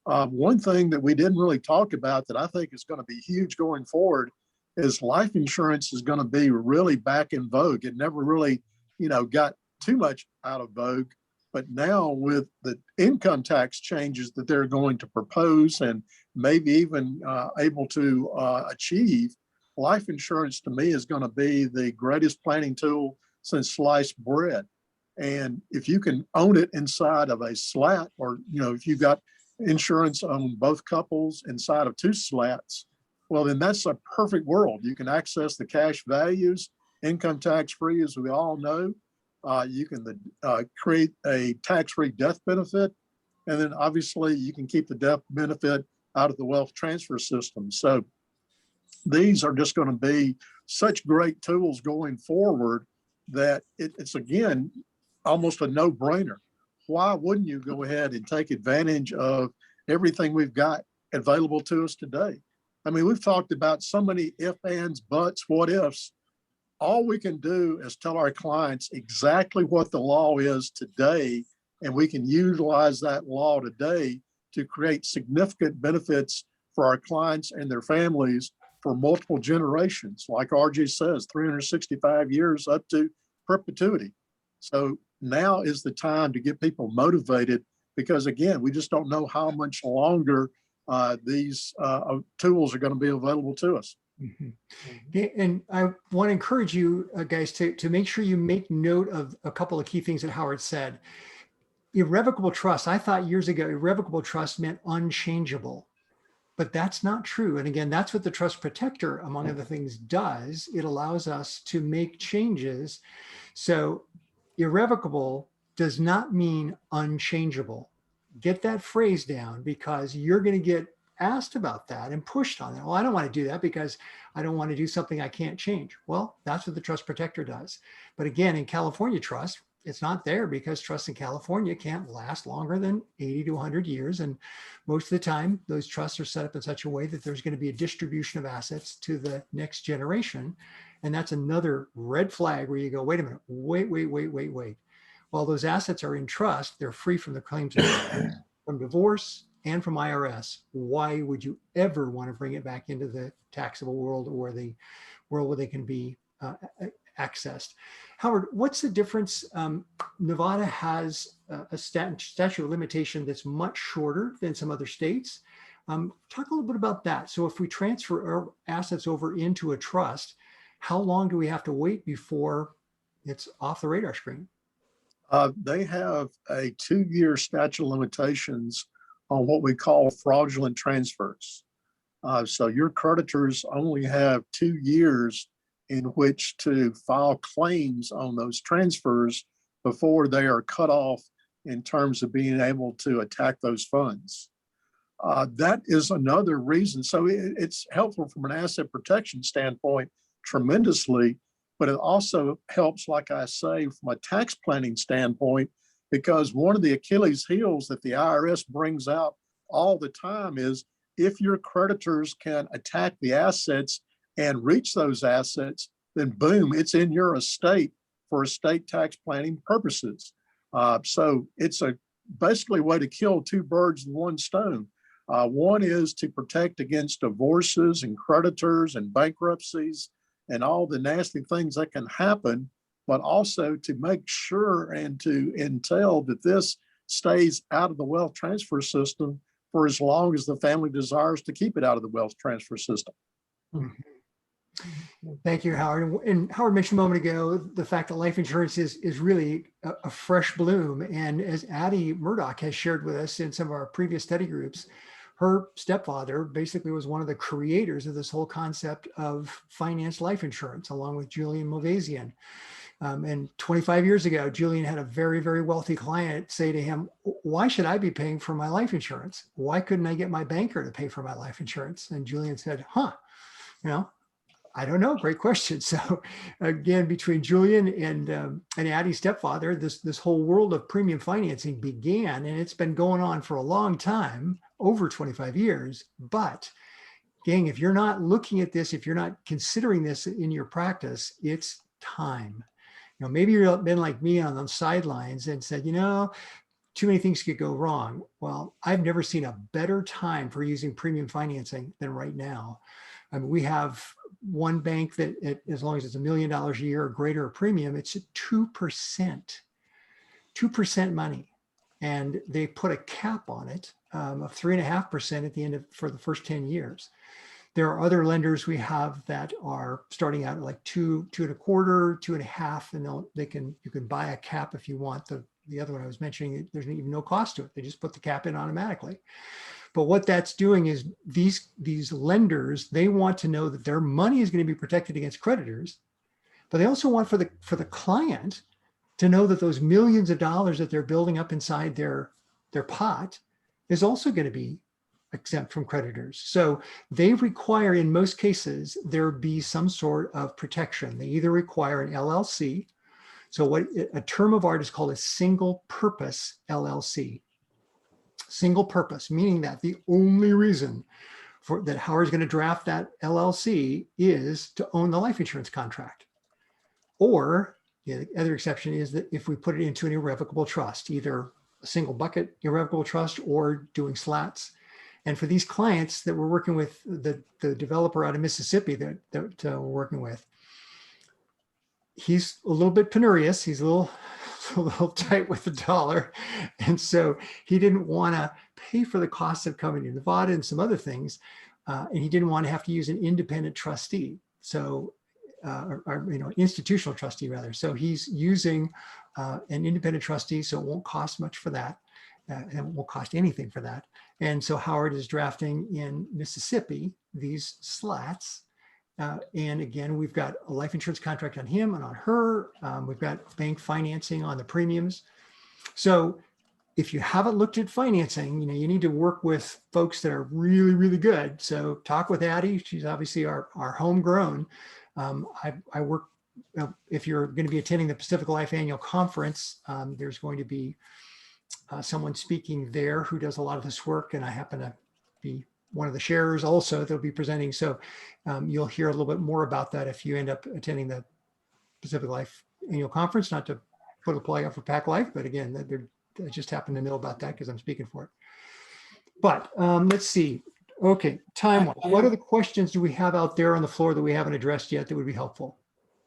One thing that we didn't really talk about that I think is going to be huge going forward is life insurance is going to be really back in vogue. It never really, got too much out of vogue. But now with the income tax changes that they're going to propose and maybe even able to achieve, life insurance to me is going to be the greatest planning tool since sliced bread. And if you can own it inside of a slat, or if you've got insurance on both couples inside of two slats, well, then that's a perfect world. You can access the cash values, income tax free, as we all know. You can create a tax-free death benefit, and then obviously you can keep the death benefit out of the wealth transfer system. So these are just going to be such great tools going forward that it's again almost a no-brainer. Why wouldn't you go ahead and take advantage of everything we've got available to us today? I mean, we've talked about so many if, ands, buts, what ifs. All we can do is tell our clients exactly what the law is today, and we can utilize that law today to create significant benefits for our clients and their families for multiple generations. Like RG says, 365 years up to perpetuity. So now is the time to get people motivated because, again, we just don't know how much longer these tools are going to be available to us. Mhm. Okay, and I want to encourage you guys to make sure you make note of a couple of key things that Howard said. Irrevocable trust, I thought years ago, irrevocable trust meant unchangeable, but that's not true. And again, that's what the trust protector, among other things, does. It allows us to make changes. So irrevocable does not mean unchangeable. Get that phrase down because you're going to get asked about that and pushed on it. Well, I don't want to do that because I don't want to do something I can't change. Well, that's what the trust protector does. But again, in California trust, it's not there because trusts in California can't last longer than 80 to 100 years. And most of the time, those trusts are set up in such a way that there's going to be a distribution of assets to the next generation. And that's another red flag where you go, wait a minute, wait. While those assets are in trust, they're free from the claims from divorce and from IRS. Why would you ever want to bring it back into the taxable world or the world where they can be accessed? Howard, what's the difference? Nevada has a statute of limitation that's much shorter than some other states. Talk a little bit about that. So if we transfer our assets over into a trust, how long do we have to wait before it's off the radar screen? They have a 2-year statute of limitations on what we call fraudulent transfers. So your creditors only have 2 years in which to file claims on those transfers before they are cut off in terms of being able to attack those funds. That is another reason. So it's helpful from an asset protection standpoint tremendously, but it also helps, like I say, from a tax planning standpoint, because one of the Achilles heels that the IRS brings out all the time is if your creditors can attack the assets and reach those assets, then boom, it's in your estate for estate tax planning purposes. So it's basically a way to kill 2 birds with 1 stone. One is to protect against divorces and creditors and bankruptcies and all the nasty things that can happen, but also to make sure and to entail that this stays out of the wealth transfer system for as long as the family desires to keep it out of the wealth transfer system. Thank you, Howard. And Howard mentioned a moment ago the fact that life insurance is really a fresh bloom. And as Addie Murdoch has shared with us in some of our previous study groups, her stepfather basically was one of the creators of this whole concept of financed life insurance, along with Julian Movazian. And 25 years ago, Julian had a very, very wealthy client say to him, why should I be paying for my life insurance? Why couldn't I get my banker to pay for my life insurance? And Julian said, I don't know. Great question. So again, between Julian and Addie's stepfather, this whole world of premium financing began, and it's been going on for a long time, over 25 years. But gang, if you're not looking at this, if you're not considering this in your practice, it's time. Maybe you've been like me on the sidelines and said, too many things could go wrong. Well, I've never seen a better time for using premium financing than right now. I mean, we have one bank that as long as it's $1 million a year or greater premium, it's at 2% money. And they put a cap on it of 3.5% at the end for the first 10 years. There are other lenders we have that are starting out at like 2.25%, 2.5%, and you can buy a cap if you want. The other one I was mentioning, there's even no cost to it. They just put the cap in automatically. But what that's doing is these lenders, they want to know that their money is going to be protected against creditors, but they also want for the client to know that those millions of dollars that they're building up inside their pot is also going to be exempt from creditors. So they require, in most cases, there be some sort of protection. They either require an LLC. So what a term of art is called a single purpose LLC. Single purpose, meaning that the only reason that Howard's going to draft that LLC is to own the life insurance contract. Or the other exception is that if we put it into an irrevocable trust, either a single bucket irrevocable trust or doing slats. And for these clients that we're working with, the developer out of Mississippi that we're working with, he's a little bit penurious. He's a little tight with the dollar. And so he didn't want to pay for the cost of coming to Nevada and some other things. And he didn't want to have to use an independent trustee. So, institutional trustee rather. So he's using an independent trustee. So it won't cost much for that. And it won't cost anything for that. And so Howard is drafting in Mississippi these slats. And again, we've got a life insurance contract on him and on her. We've got bank financing on the premiums. So if you haven't looked at financing, you need to work with folks that are really, really good. So talk with Addie. She's obviously our homegrown. I work if you're going to be attending the Pacific Life Annual Conference, there's going to be someone speaking there who does a lot of this work, and I happen to be one of the sharers also. They'll be presenting, so you'll hear a little bit more about that if you end up attending the Pacific Life Annual Conference. Not to put a plug out for Pac Life, but again, I just happen to know about that because I'm speaking for it. But let's see. Okay, time-wise, what other questions do we have out there on the floor that we haven't addressed yet that would be helpful?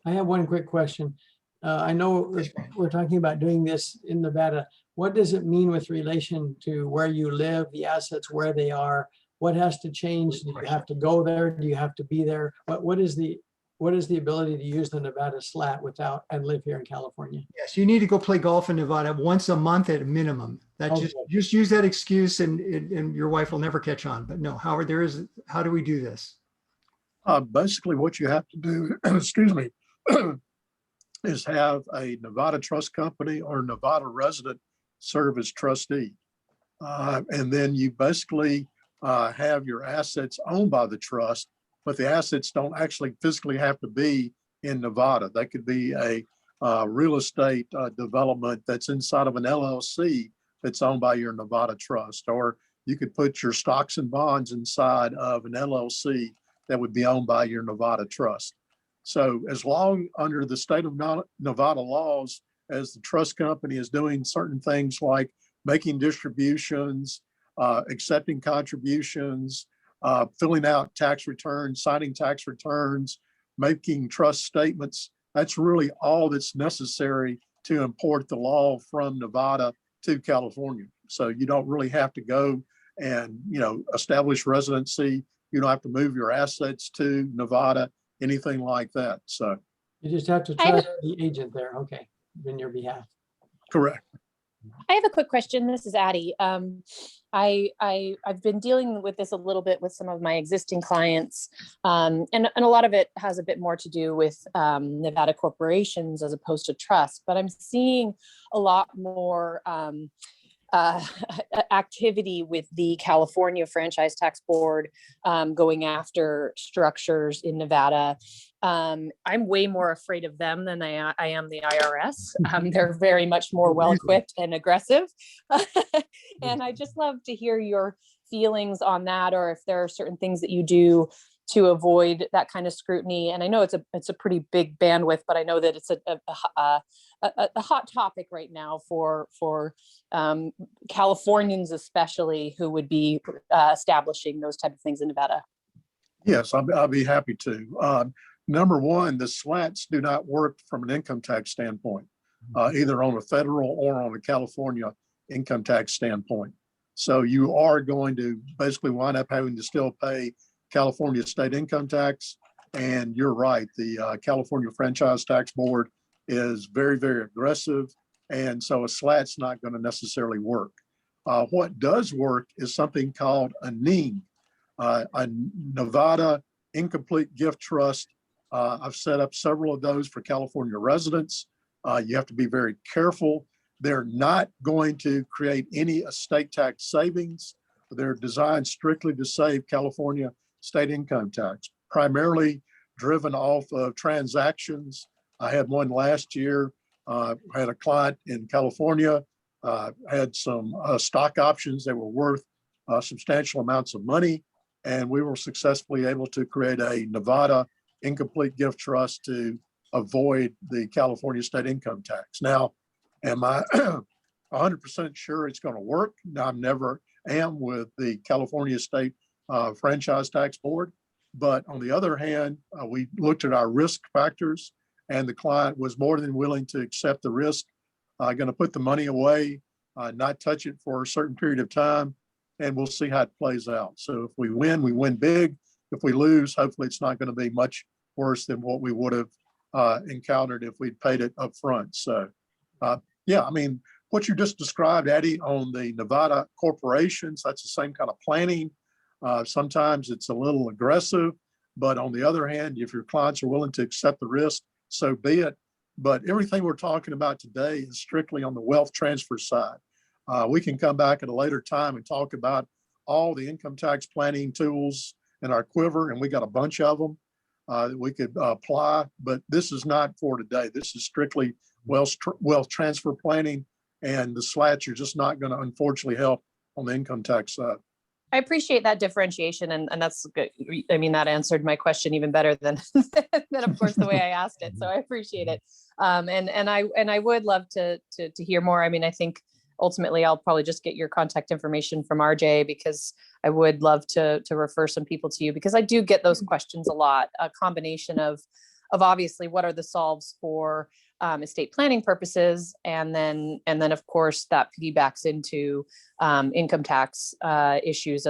I have one quick question. I know Yes, Brian. we're talking about doing this in Nevada. What does it mean with relation to where you live, the assets, where they are? What has to change? Do you have to go there? Do you have to be there? What is the ability to use the Nevada slat without and live here in California? Yes, you need to go play golf in Nevada once a month at a minimum. That Okay. just use that excuse and your wife will never catch on. But no, Howard, how do we do this? Basically, what you have to do, excuse me, is have a Nevada trust company or Nevada resident serve as trustee. And then you basically have your assets owned by the trust, but the assets don't actually physically have to be in Nevada. That could be a real estate development that's inside of an LLC that's owned by your Nevada trust, or you could put your stocks and bonds inside of an LLC that would be owned by your Nevada trust. So as long under the state of Nevada laws, as the trust company is doing certain things like making distributions, accepting contributions, filling out tax returns, signing tax returns, making trust statements, that's really all that's necessary to import the law from Nevada to California. So you don't really have to go and, establish residency. You don't have to move your assets to Nevada, anything like that. So You just have to I have trust the agent there, okay, in your behalf. correct. I have a quick question. This is Addie. I've been dealing with this a little bit with some of my existing clients, and a lot of it has a bit more to do with Nevada corporations as opposed to trust. But I'm seeing a lot more activity with the California Franchise Tax Board going after structures in Nevada. I'm way more afraid of them than I am the IRS. They're very much more well-equipped and aggressive. And I just love to hear your feelings on that, or if there are certain things that you do to avoid that kind of scrutiny. And I know it's a pretty big bandwidth, but I know that it's a hot topic right now for Californians, especially, who would be establishing those type of things in Nevada. Yes, I'll be happy to. Number one, the slats do not work from an income tax standpoint, either on a federal or on a California income tax standpoint. So you are going to basically wind up having to still pay California state income tax. And you're right, the California Franchise Tax Board is very, very aggressive. And so a slat's not going to necessarily work. What does work is something called a NING, a Nevada Incomplete Gift Trust. I've set up several of those for California residents. You have to be very careful. They're not going to create any estate tax savings. They're designed strictly to save California state income tax, primarily driven off of transactions. I had one last year. I had a client in California, had some stock options that were worth substantial amounts of money. And we were successfully able to create a Nevada incomplete gift trust to avoid the California state income tax. Now, am I 100% sure it's going to work? No, I never am with the California State Franchise Tax Board. But on the other hand, we looked at our risk factors, and the client was more than willing to accept the risk, going to put the money away, not touch it for a certain period of time, and we'll see how it plays out. So if we win big. If we lose, hopefully it's not going to be much worse than what we would have encountered if we'd paid it up front. So yeah, I mean, what you just described, Addie, on the Nevada corporations, that's the same kind of planning. Sometimes it's a little aggressive, but on the other hand, if your clients are willing to accept the risk, so be it. But everything we're talking about today is strictly on the wealth transfer side. We can come back at a later time and talk about all the income tax planning tools in our quiver, and we got a bunch of them. we could apply, but this is not for today. This is strictly wealth transfer planning, and the slats are just not going to unfortunately help on the income tax side. I appreciate that differentiation, and that's good. I mean, that answered my question even better than than of course the way I asked it. So I appreciate it. And I would love to hear more. I mean, I think ultimately I'll probably just get your contact information from RJ, because I would love to refer some people to you, because I do get those questions a lot. A combination of obviously what are the solves for estate planning purposes, and then of course that piggybacks into income tax issues,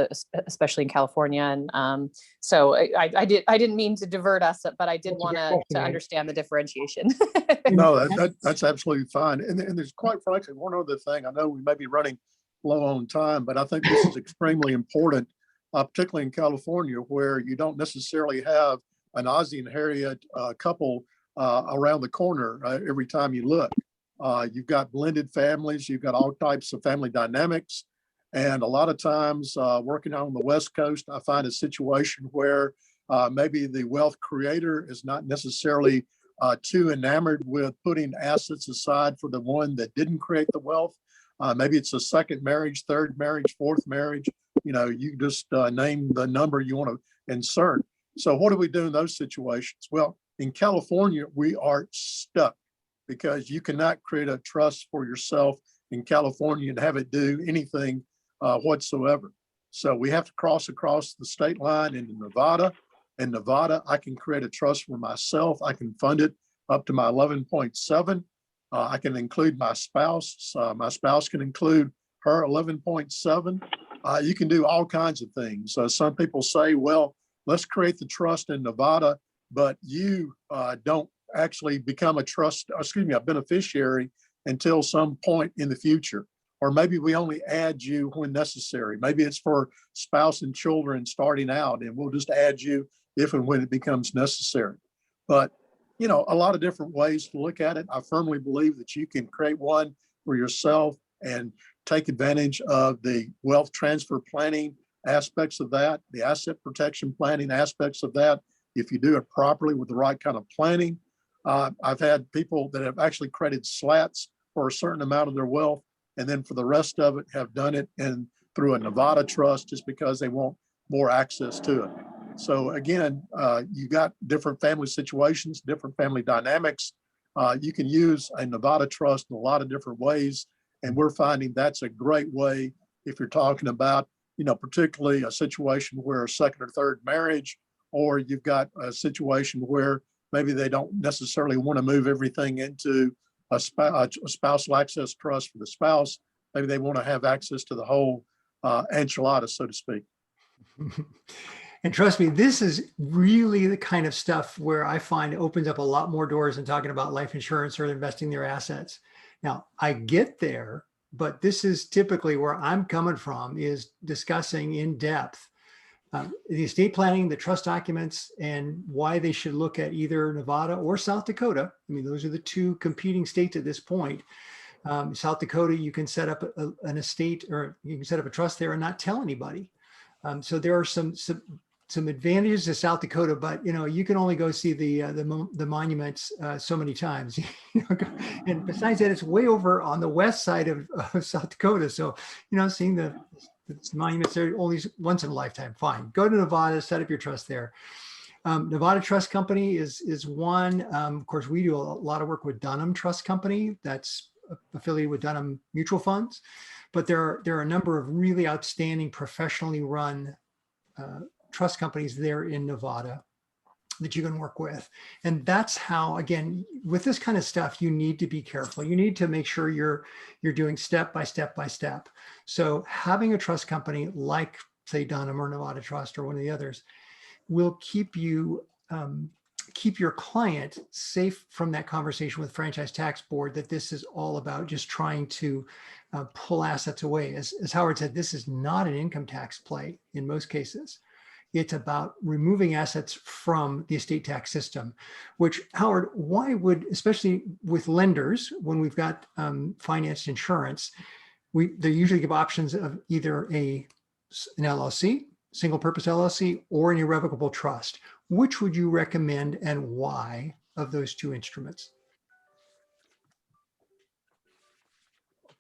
especially in California. And so I didn't mean to divert us, but I did want to understand the differentiation. No, that's absolutely fine. And there's quite frankly one other thing. I know we may be running low on time, but I think this is extremely important, particularly in California, where you don't necessarily have an Ozzie and Harriet couple around the corner every time you look. You've got blended families, you've got all types of family dynamics. And a lot of times working on the West Coast, I find a situation where maybe the wealth creator is not necessarily too enamored with putting assets aside for the one that didn't create the wealth. Maybe it's a second marriage, third marriage, fourth marriage. You just name the number you want to insert. So what do we do in those situations? Well, in California, we are stuck because you cannot create a trust for yourself in California and have it do anything whatsoever. So we have to cross across the state line into Nevada. In Nevada, I can create a trust for myself. I can fund it up to my 11.7. I can include my spouse. My spouse can include her 11.7. You can do all kinds of things. Some people say, well, let's create the trust in Nevada, but you don't actually become a beneficiary until some point in the future. Or maybe we only add you when necessary. Maybe it's for spouse and children starting out, and we'll just add you if and when it becomes necessary. But, a lot of different ways to look at it. I firmly believe that you can create one for yourself and take advantage of the wealth transfer planning aspects of that, the asset protection planning aspects of that, if you do it properly with the right kind of planning. I've had people that have actually created slats for a certain amount of their wealth, and then for the rest of it have done it through a Nevada trust just because they want more access to it. So again, you got different family situations, different family dynamics. You can use a Nevada trust in a lot of different ways, and we're finding that's a great way if you're talking about, particularly a situation where a second or third marriage, or you've got a situation where maybe they don't necessarily want to move everything into a spousal access trust for the spouse. Maybe they want to have access to the whole enchilada, so to speak. And trust me, this is really the kind of stuff where I find it opens up a lot more doors than talking about life insurance or investing their assets. Now, I get there, but this is typically where I'm coming from, is discussing in depth the estate planning, the trust documents, and why they should look at either Nevada or South Dakota. I mean, those are the two competing states at this point. South Dakota, you can set up an estate, or you can set up a trust there and not tell anybody. So there are some advantages to South Dakota, but you can only go see the monuments so many times. And besides that, it's way over on the west side of South Dakota. So seeing the monuments there only once in a lifetime. Fine, go to Nevada, set up your trust there. Nevada Trust Company is one. Of course, we do a lot of work with Dunham Trust Company. That's affiliated with Dunham Mutual Funds. But there are a number of really outstanding, professionally run trust companies there in Nevada that you can work with. And that's how, again, with this kind of stuff, you need to be careful. You need to make sure you're doing step by step by step. So having a trust company like, say, Dunham or Nevada Trust or one of the others will keep you keep your client safe from that conversation with Franchise Tax Board that this is all about just trying to pull assets away. As Howard said, this is not an income tax play in most cases. It's about removing assets from the estate tax system, which, Howard, why would, especially with lenders, when we've got financed insurance, they usually give options of either an LLC single purpose LLC or an irrevocable trust. Which would you recommend and why of those two instruments?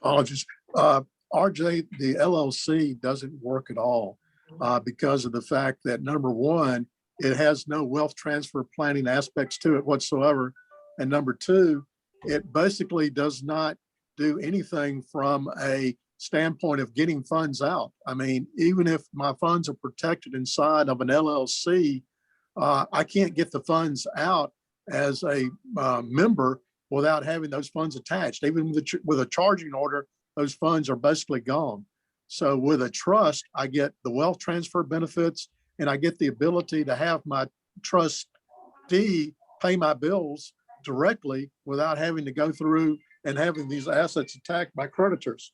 Apologies. RJ, the LLC doesn't work at all because of the fact that, number one, it has no wealth transfer planning aspects to it whatsoever. And number two, it basically does not do anything from a standpoint of getting funds out. I mean, even if my funds are protected inside of an LLC, I can't get the funds out as a member without having those funds attached. Even with a charging order, those funds are basically gone. So with a trust, I get the wealth transfer benefits, and I get the ability to have my trustee pay my bills directly without having to go through and having these assets attacked by creditors.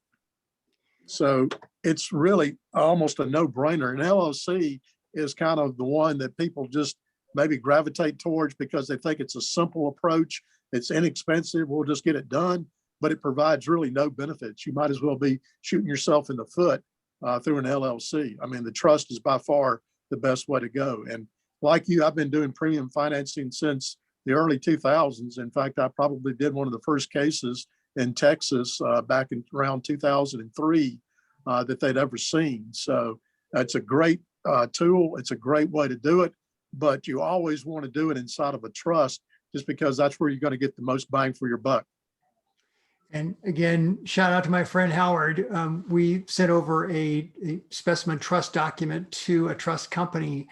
So it's really almost a no-brainer. An LLC is kind of the one that people just maybe gravitate towards because they think it's a simple approach. It's inexpensive. We'll just get it done, but it provides really no benefits. You might as well be shooting yourself in the foot through an LLC. I mean, the trust is by far the best way to go. And like you, I've been doing premium financing since the early 2000s. In fact, I probably did one of the first cases in Texas back in around 2003 that they'd ever seen. So it's a great tool. It's a great way to do it, but you always want to do it inside of a trust just because that's where you're going to get the most bang for your buck. And again, shout out to my friend Howard. We sent over a specimen trust document to a trust company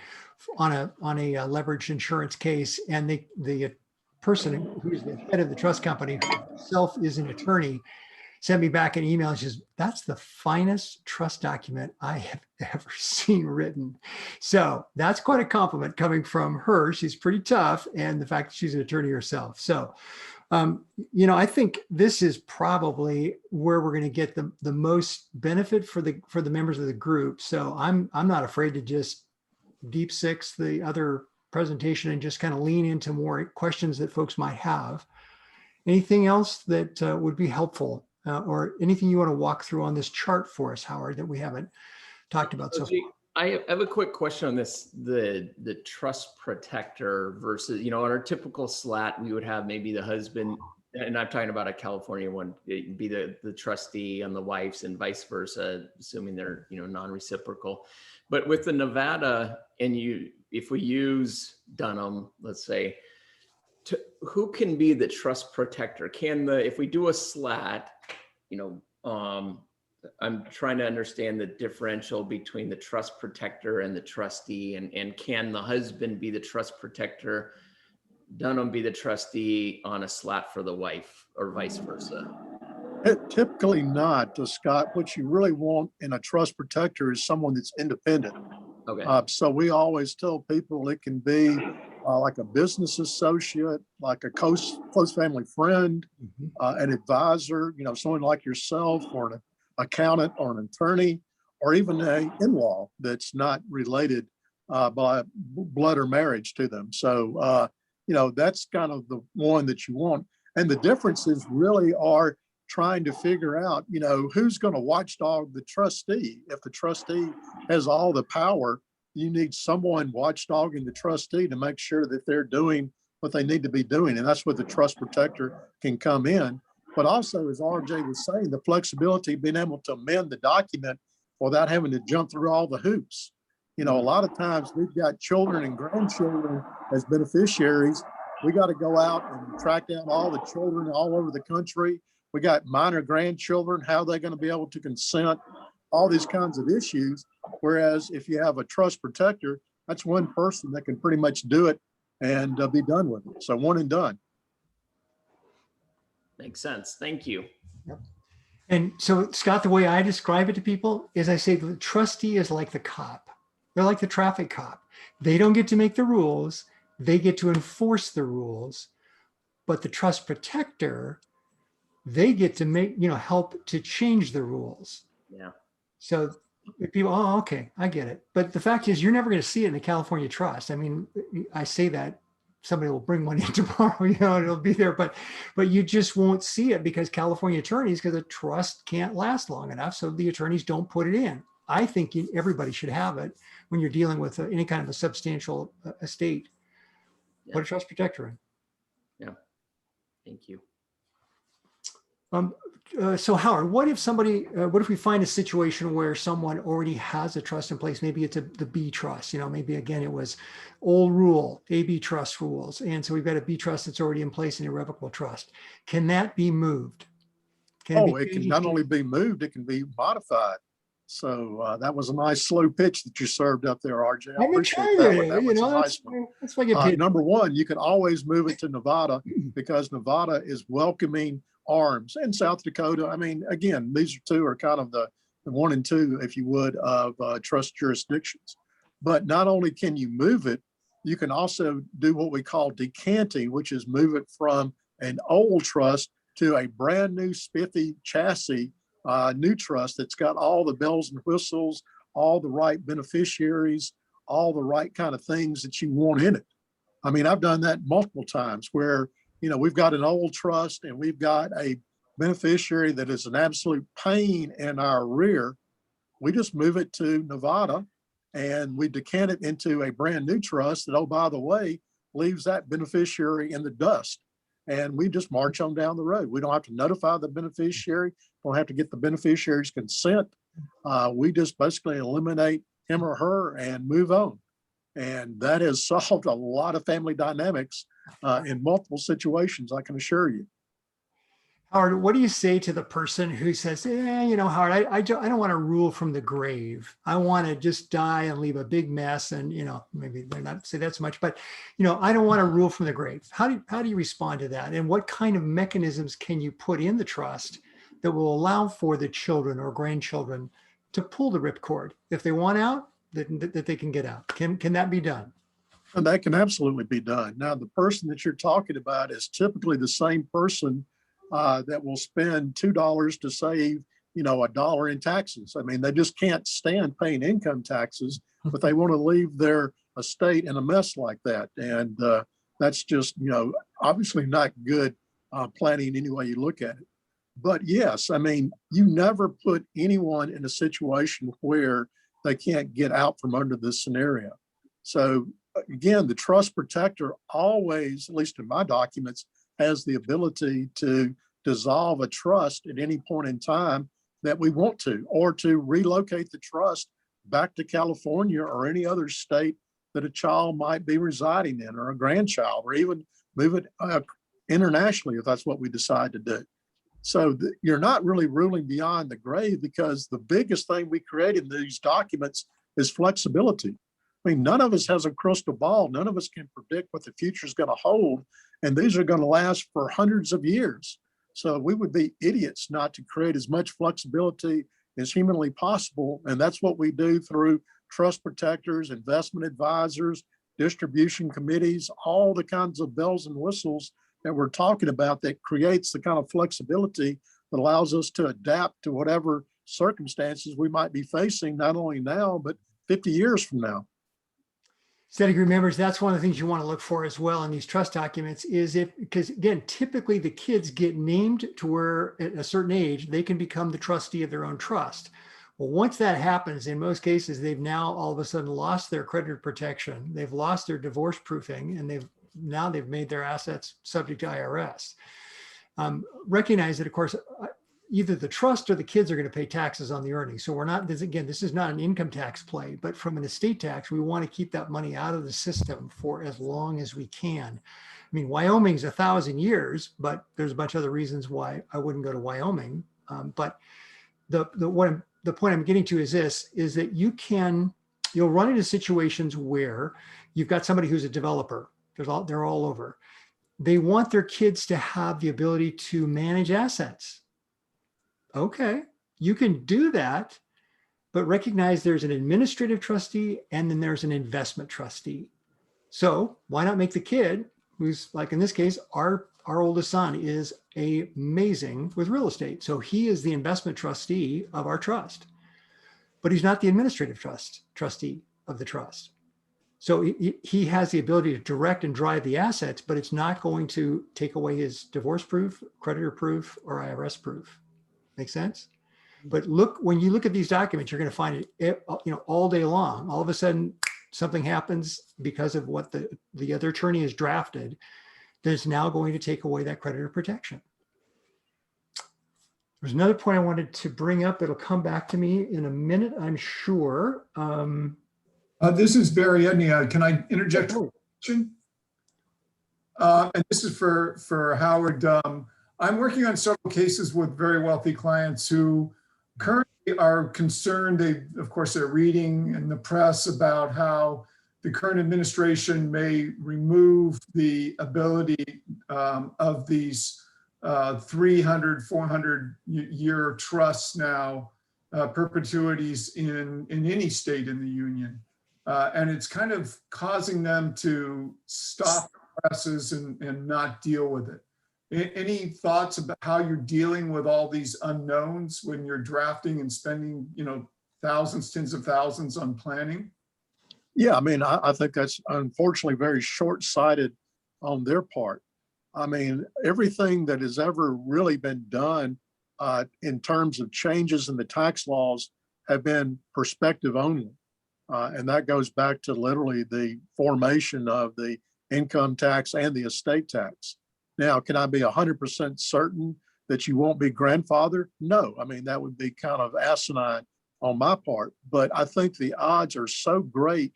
on a leveraged insurance case, and the person who's the head of the trust company, himself is an attorney, sent me back an email and says, "That's the finest trust document I have ever seen written." So that's quite a compliment coming from her. She's pretty tough, and the fact that she's an attorney herself. So, I think this is probably where we're going to get the most benefit for the members of the group. So I'm not afraid to just deep six the other presentation and just kind of lean into more questions that folks might have. Anything else that would be helpful? Or anything you want to walk through on this chart for us, Howard, that we haven't talked about so far? I have a quick question on this, the trust protector versus, on our typical slat, we would have maybe the husband, and I'm talking about a California one, it'd be the trustee on the wife's and vice versa, assuming they're, non-reciprocal. But with the Nevada, and if we use Dunham, let's say, who can be the trust protector? If we do a slat, I'm trying to understand the differential between the trust protector and the trustee, and can the husband be the trust protector, Dunham be the trustee on a slat for the wife, or vice versa? Typically not, Scott. What you really want in a trust protector is someone that's independent. Okay. So we always tell people it can be like a business associate, like a close family friend, an advisor, someone like yourself, or an accountant or an attorney, or even an in-law that's not related by blood or marriage to them. So, that's kind of the one that you want. And the differences really are trying to figure out, who's going to watchdog the trustee. If the trustee has all the power, you need someone watchdogging the trustee to make sure that they're doing what they need to be doing. And that's where the trust protector can come in. But also, as RJ was saying, the flexibility, being able to amend the document without having to jump through all the hoops. A lot of times we've got children and grandchildren as beneficiaries. We got to go out and track down all the children all over the country. We got minor grandchildren. How are they going to be able to consent? All these kinds of issues. Whereas if you have a trust protector, that's one person that can pretty much do it and be done with it. So one and done. Makes sense. Thank you. Yep. And so, Scott, the way I describe it to people is I say the trustee is like the cop. They're like the traffic cop. They don't get to make the rules. They get to enforce the rules. But the trust protector, they get to help to change the rules. Yeah. So people, oh, okay, I get it. But the fact is, you're never going to see it in the California trust. I mean, I say that somebody will bring one in tomorrow, it'll be there, but you just won't see it because California attorneys, because a trust can't last long enough. So the attorneys don't put it in. I think everybody should have it when you're dealing with any kind of a substantial estate. Put a trust protector in. Thank you. So Howard, what if we find a situation where someone already has a trust in place? Maybe it's the B trust, maybe again, it was old rule, AB trust rules. And so we've got a B trust that's already in place, an irrevocable trust. Can that be moved? It can not only be moved, it can be modified. So that was a nice slow pitch that you served up there, RJ. I appreciate that one. That was a nice one. That's why I get paid. Number one, you can always move it to Nevada because Nevada is welcoming arms, and South Dakota. I mean, again, these two are kind of the 1 and 2, if you would, of trust jurisdictions. But not only can you move it, you can also do what we call decanting, which is move it from an old trust to a brand new spiffy chassis, new trust that's got all the bells and whistles, all the right beneficiaries, all the right kind of things that you want in it. I mean, I've done that multiple times where, we've got an old trust and we've got a beneficiary that is an absolute pain in our rear. We just move it to Nevada and we decant it into a brand new trust that, oh, by the way, leaves that beneficiary in the dust. And we just march on down the road. We don't have to notify the beneficiary, don't have to get the beneficiary's consent. We just basically eliminate him or her and move on. And that has solved a lot of family dynamics in multiple situations, I can assure you. Howard, what do you say to the person who says, Howard, I don't want to rule from the grave. I want to just die and leave a big mess. And, maybe they're not say that so much, but, I don't want to rule from the grave. How do you respond to that? And what kind of mechanisms can you put in the trust that will allow for the children or grandchildren to pull the ripcord? If they want out, that they can get out. Can that be done? And that can absolutely be done. Now, the person that you're talking about is typically the same person that will spend $2 to save, $1 in taxes. I mean, they just can't stand paying income taxes, but they want to leave their estate in a mess like that. And that's just, obviously not good planning any way you look at it. But yes, I mean, you never put anyone in a situation where they can't get out from under this scenario. So again, the trust protector always, at least in my documents, has the ability to dissolve a trust at any point in time that we want to, or to relocate the trust back to California or any other state that a child might be residing in, or a grandchild, or even move it internationally if that's what we decide to do. So you're not really ruling beyond the grave, because the biggest thing we create in these documents is flexibility. I mean, none of us has a crystal ball. None of us can predict what the future is going to hold. And these are going to last for hundreds of years. So we would be idiots not to create as much flexibility as humanly possible. And that's what we do through trust protectors, investment advisors, distribution committees, all the kinds of bells and whistles that we're talking about that creates the kind of flexibility that allows us to adapt to whatever circumstances we might be facing, not only now, but 50 years from now. Study group members, that's one of the things you want to look for as well in these trust documents, is because again, typically the kids get named to where at a certain age, they can become the trustee of their own trust. Well, once that happens, in most cases, they've now all of a sudden lost their creditor protection. They've lost their divorce proofing, and they've made their assets subject to IRS. Recognize that, of course, either the trust or the kids are going to pay taxes on the earnings. So we're not, this is not an income tax play, but from an estate tax, we want to keep that money out of the system for as long as we can. I mean, Wyoming's 1,000 years, but there's a bunch of other reasons why I wouldn't go to Wyoming. But the point I'm getting to is this, is that you'll run into situations where you've got somebody who's a developer. They're all over. They want their kids to have the ability to manage assets. Okay, you can do that, but recognize there's an administrative trustee and then there's an investment trustee. So why not make the kid, who's like in this case, our oldest son is amazing with real estate. So he is the investment trustee of our trust, but he's not the administrative trustee of the trust. So he has the ability to direct and drive the assets, but it's not going to take away his divorce proof, creditor proof, or IRS proof. Make sense? But look, when you look at these documents, you're going to find it, all day long. All of a sudden, something happens because of what the other attorney has drafted that is now going to take away that creditor protection. There's another point I wanted to bring up. It'll come back to me in a minute, I'm sure. This is Barry Edney. Can I interject a question? And this is for Howard. I'm working on several cases with very wealthy clients who currently are concerned. Of course, they're reading in the press about how the current administration may remove the ability of these 300, 400-year trusts now, perpetuities in any state in the union. And it's kind of causing them to stop presses and not deal with it. Any thoughts about how you're dealing with all these unknowns when you're drafting and spending, thousands, tens of thousands on planning? Yeah, I mean, I think that's unfortunately very short-sighted on their part. I mean, everything that has ever really been done in terms of changes in the tax laws have been perspective only. And that goes back to literally the formation of the income tax and the estate tax. Now, can I be 100% certain that you won't be grandfathered? No, I mean, that would be kind of asinine on my part, but I think the odds are so great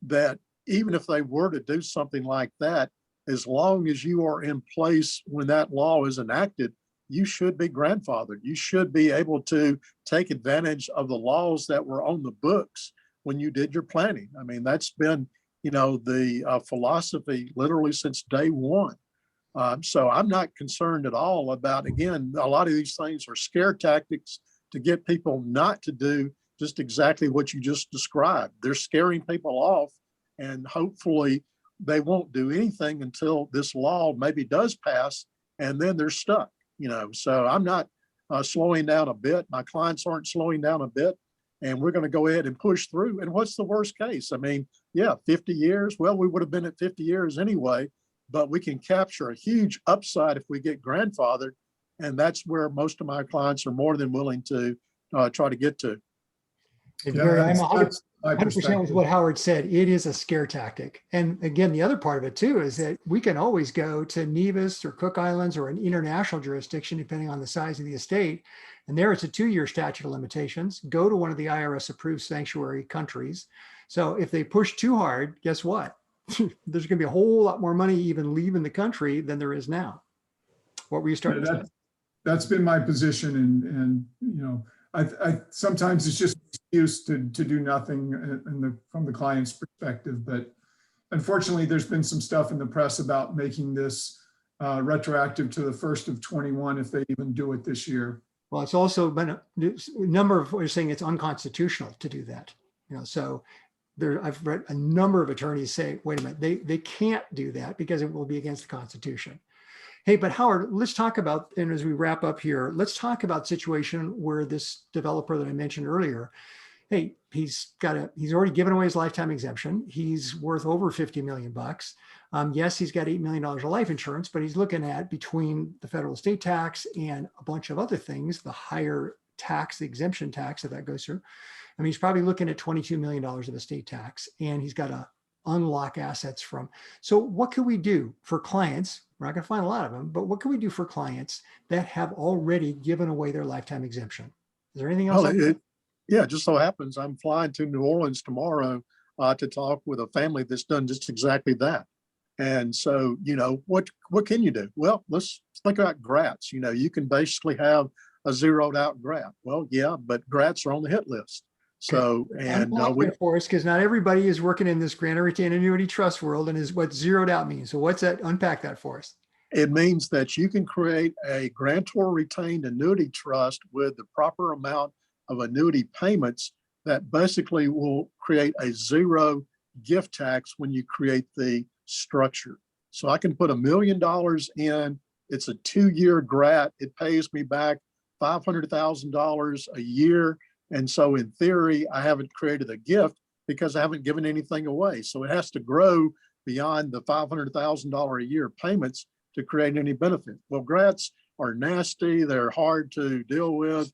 that even if they were to do something like that, as long as you are in place when that law is enacted, you should be grandfathered. You should be able to take advantage of the laws that were on the books when you did your planning. I mean, that's been, the philosophy literally since day one. So I'm not concerned at all about, again, a lot of these things are scare tactics to get people not to do just exactly what you just described. They're scaring people off, and hopefully they won't do anything until this law maybe does pass, and then they're stuck, So I'm not slowing down a bit. My clients aren't slowing down a bit, and we're going to go ahead and push through. And what's the worst case? I mean, yeah, 50 years. Well, we would have been at 50 years anyway, but we can capture a huge upside if we get grandfathered. And that's where most of my clients are more than willing to try to get to. And Yeah, Barry, I'm that's my 100% with perspective. what Howard said. It is a scare tactic. And again, the other part of it too is that we can always go to Nevis or Cook Islands or an international jurisdiction, depending on the size of the estate. And there it's a 2-year statute of limitations. Go to one of the IRS approved sanctuary countries. So if they push too hard, guess what? There's going to be a whole lot more money even leaving the country than there is now. What were you starting to say? That's been my position, and I sometimes it's just an excuse to do nothing from the client's perspective. But unfortunately, there's been some stuff in the press about making this retroactive to the 1st of 21 if they even do it this year. Well, it's also been a number of what you're saying it's unconstitutional to do that. So I've read a number of attorneys say, wait a minute, they can't do that because it will be against the Constitution. Hey, but Howard, let's talk about, and as we wrap up here, let's talk about situation where this developer that I mentioned earlier, hey, he's already given away his lifetime exemption. He's worth over 50 million bucks. Yes, he's got $8 million of life insurance, but he's looking at, between the federal estate tax and a bunch of other things, the higher tax, the exemption tax that goes through. I mean, he's probably looking at $22 million of estate tax, and he's got to unlock assets from. So what can we do for clients? We're not going to find a lot of them, but what can we do for clients that have already given away their lifetime exemption? Is there anything else? Well, yeah, just so happens I'm flying to New Orleans tomorrow to talk with a family that's done just exactly that. And so, what can you do? Well, let's think about grats. You can basically have a zeroed out grat. Well, yeah, but grats are on the hit list. So, and for us, because not everybody is working in this grant or retained annuity trust world, and is what zeroed out means. So what's that? Unpack that for us. It means that you can create a grantor retained annuity trust with the proper amount of annuity payments that basically will create a zero gift tax when you create the structure. So I can put $1 million in. It's a 2-year grat. It pays me back $500,000 a year. And so in theory, I haven't created a gift because I haven't given anything away. So it has to grow beyond the $500,000 a year payments to create any benefit. Well, grats are nasty. They're hard to deal with.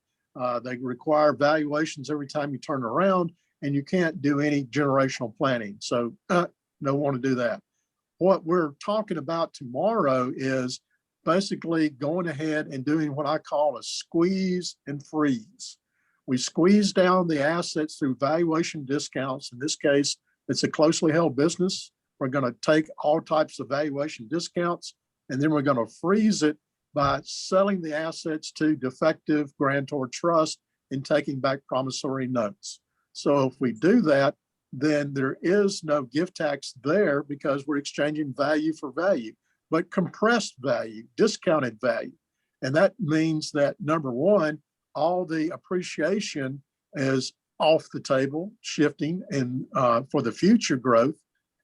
They require valuations every time you turn around, and you can't do any generational planning. So don't want to do that. What we're talking about tomorrow is basically going ahead and doing what I call a squeeze and freeze. We squeeze down the assets through valuation discounts. In this case, it's a closely held business. We're going to take all types of valuation discounts, and then we're going to freeze it by selling the assets to defective grantor trust and taking back promissory notes. So if we do that, then there is no gift tax there because we're exchanging value for value, but compressed value, discounted value. And that means that, number one, all the appreciation is off the table, shifting and for the future growth.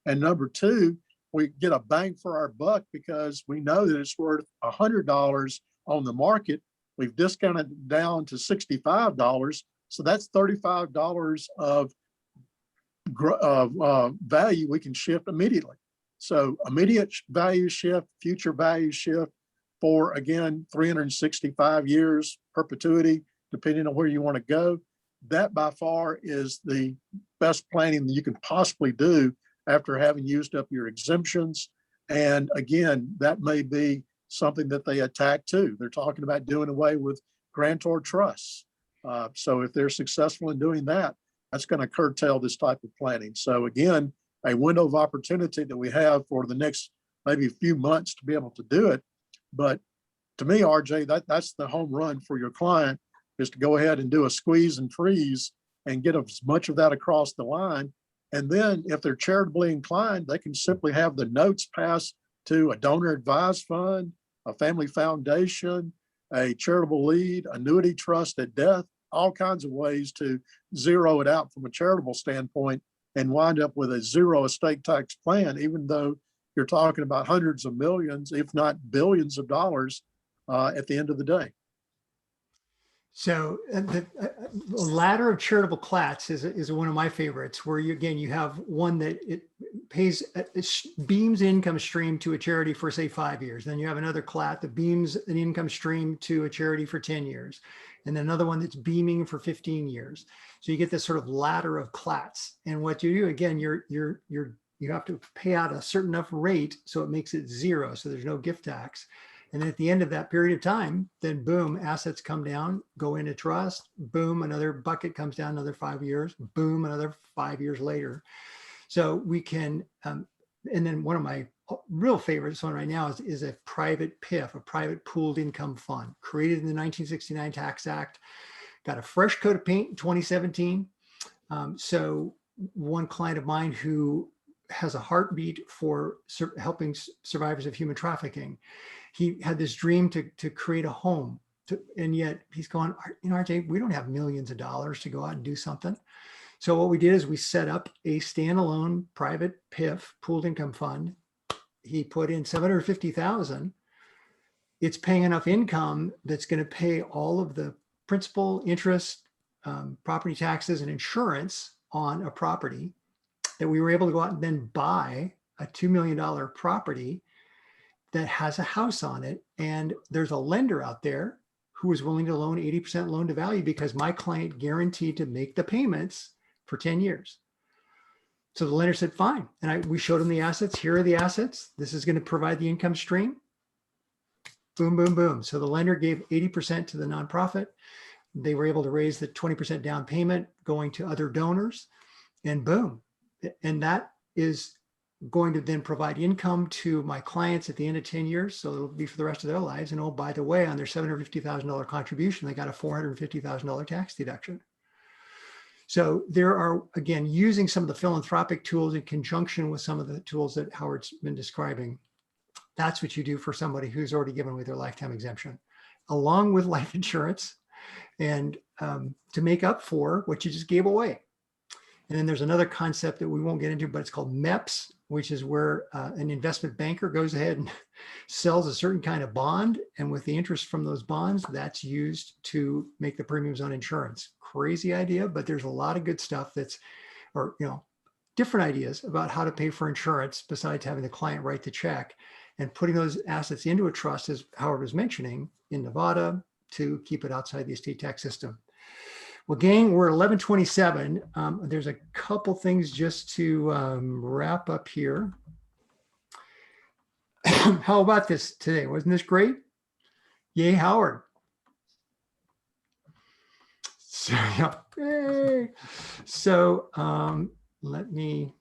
And number two, we get a bang for our buck because we know that it's worth $100 on the market. We've discounted it down to $65. So that's $35 of value we can shift immediately. So immediate value shift, future value shift for, again, 365 years, perpetuity, depending on where you want to go. That by far is the best planning that you can possibly do after having used up your exemptions. And again, that may be something that they attack too. They're talking about doing away with grantor trusts. So if they're successful in doing that, that's going to curtail this type of planning. So again, a window of opportunity that we have for the next maybe a few months to be able to do it. But to me, RJ, that's the home run for your client, is to go ahead and do a squeeze and freeze and get as much of that across the line. And then if they're charitably inclined, they can simply have the notes passed to a donor advised fund, a family foundation, a charitable lead, annuity trust at death, all kinds of ways to zero it out from a charitable standpoint and wind up with a zero estate tax plan, even though you're talking about hundreds of millions, if not billions of dollars at the end of the day. So the ladder of charitable clats is one of my favorites, where you have one that it pays, it beams income stream to a charity for, say, 5 years. Then you have another clat that beams an income stream to a charity for 10 years. And then another one that's beaming for 15 years. So you get this sort of ladder of clats. And what you do, again, you have to pay out a certain enough rate so it makes it zero. So there's no gift tax. And then at the end of that period of time, then boom, assets come down, go into trust, boom, another bucket comes down another 5 years, boom, another 5 years later. So we can, and then one of my real favorites one right now is a private PIF, a private pooled income fund, created in the 1969 Tax Act, got a fresh coat of paint in 2017. So one client of mine who has a heartbeat for helping survivors of human trafficking, he had this dream to create a home, and yet he's going, RJ, we don't have millions of dollars to go out and do something. So what we did is we set up a standalone private PIF, pooled income fund. He put in $750,000. It's paying enough income that's going to pay all of the principal, interest, property taxes, and insurance on a property, that we were able to go out and then buy a $2 million property that has a house on it. And there's a lender out there who was willing to loan 80% loan to value because my client guaranteed to make the payments for 10 years. So the lender said, fine. And we showed him the assets. Here are the assets. This is going to provide the income stream. Boom, boom, boom. So the lender gave 80% to the nonprofit. They were able to raise the 20% down payment going to other donors, and boom. And that is going to then provide income to my clients at the end of 10 years. So it'll be for the rest of their lives. And oh, by the way, on their $750,000 contribution, they got a $450,000 tax deduction. So there are, again, using some of the philanthropic tools in conjunction with some of the tools that Howard's been describing. That's what you do for somebody who's already given away their lifetime exemption, along with life insurance, and to make up for what you just gave away. And then there's another concept that we won't get into, but it's called MEPS, which is where an investment banker goes ahead and sells a certain kind of bond. And with the interest from those bonds, that's used to make the premiums on insurance. Crazy idea, but there's a lot of good stuff different ideas about how to pay for insurance besides having the client write the check, and putting those assets into a trust, as Howard was mentioning, in Nevada, to keep it outside the estate tax system. Well, gang, we're at 11:27. There's a couple things just to wrap up here. How about this today? Wasn't this great? Yay, Howard. So, yeah. Yay. So let me.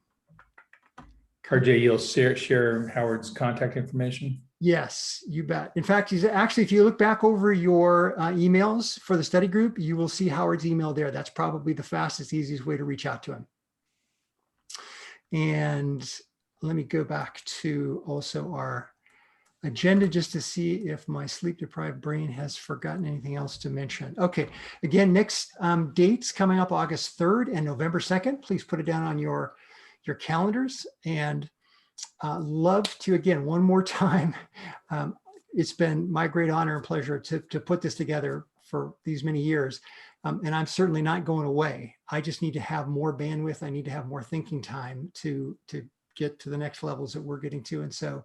RJ, you'll share Howard's contact information? Yes, you bet. In fact, he's actually, if you look back over your emails for the study group, you will see Howard's email there. That's probably the fastest, easiest way to reach out to him. And let me go back to also our agenda just to see if my sleep deprived brain has forgotten anything else to mention. Okay, again, next dates coming up August 3rd and November 2nd. Please put it down on your calendars. And love to, again, one more time, it's been my great honor and pleasure to put this together for these many years. And I'm certainly not going away. I just need to have more bandwidth. I need to have more thinking time to get to the next levels that we're getting to. And so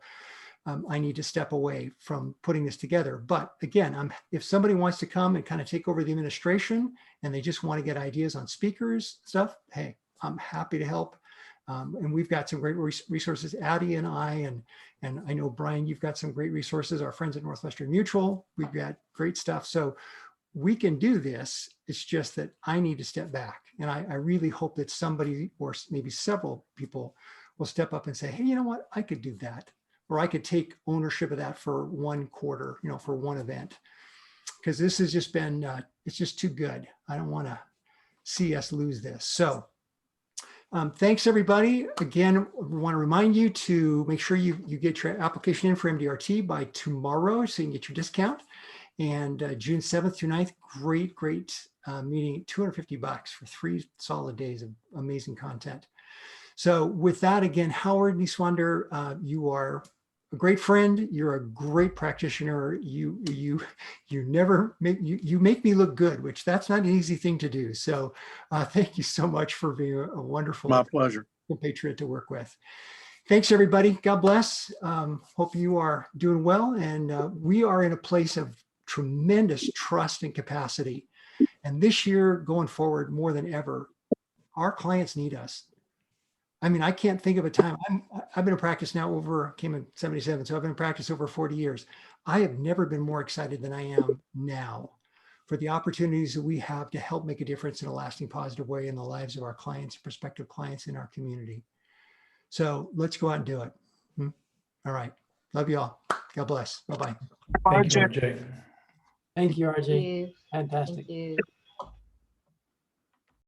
I need to step away from putting this together. But again, if somebody wants to come and kind of take over the administration and they just want to get ideas on speakers stuff, hey, I'm happy to help. And we've got some great resources, Addie and I, and I know, Brian, you've got some great resources, our friends at Northwestern Mutual, we've got great stuff. So we can do this. It's just that I need to step back. And I really hope that somebody, or maybe several people, will step up and say, hey, you know what, I could do that. Or I could take ownership of that for one quarter, for one event. Because this has just been, it's just too good. I don't want to see us lose this. So thanks, everybody. Again, we want to remind you to make sure you get your application in for MDRT by tomorrow so you can get your discount. And June 7th through 9th, great meeting, $250 for 3 solid days of amazing content. So with that, again, Howard Neiswender, you are a great friend. You're a great practitioner. You make me look good, which that's not an easy thing to do. So thank you so much for being a wonderful My pleasure. compatriot to work with. Thanks, everybody. God bless. Hope you are doing well. And we are in a place of tremendous trust and capacity. And this year going forward more than ever, our clients need us. I mean, I can't think of a time. I've been in practice now came in 77, so I've been in practice over 40 years. I have never been more excited than I am now for the opportunities that we have to help make a difference in a lasting positive way in the lives of our clients, prospective clients in our community. So let's go out and do it. All right. Love you all. God bless. Bye-bye. Thank you, RJ. Thank you, RJ. Thank you. Fantastic. Thank you.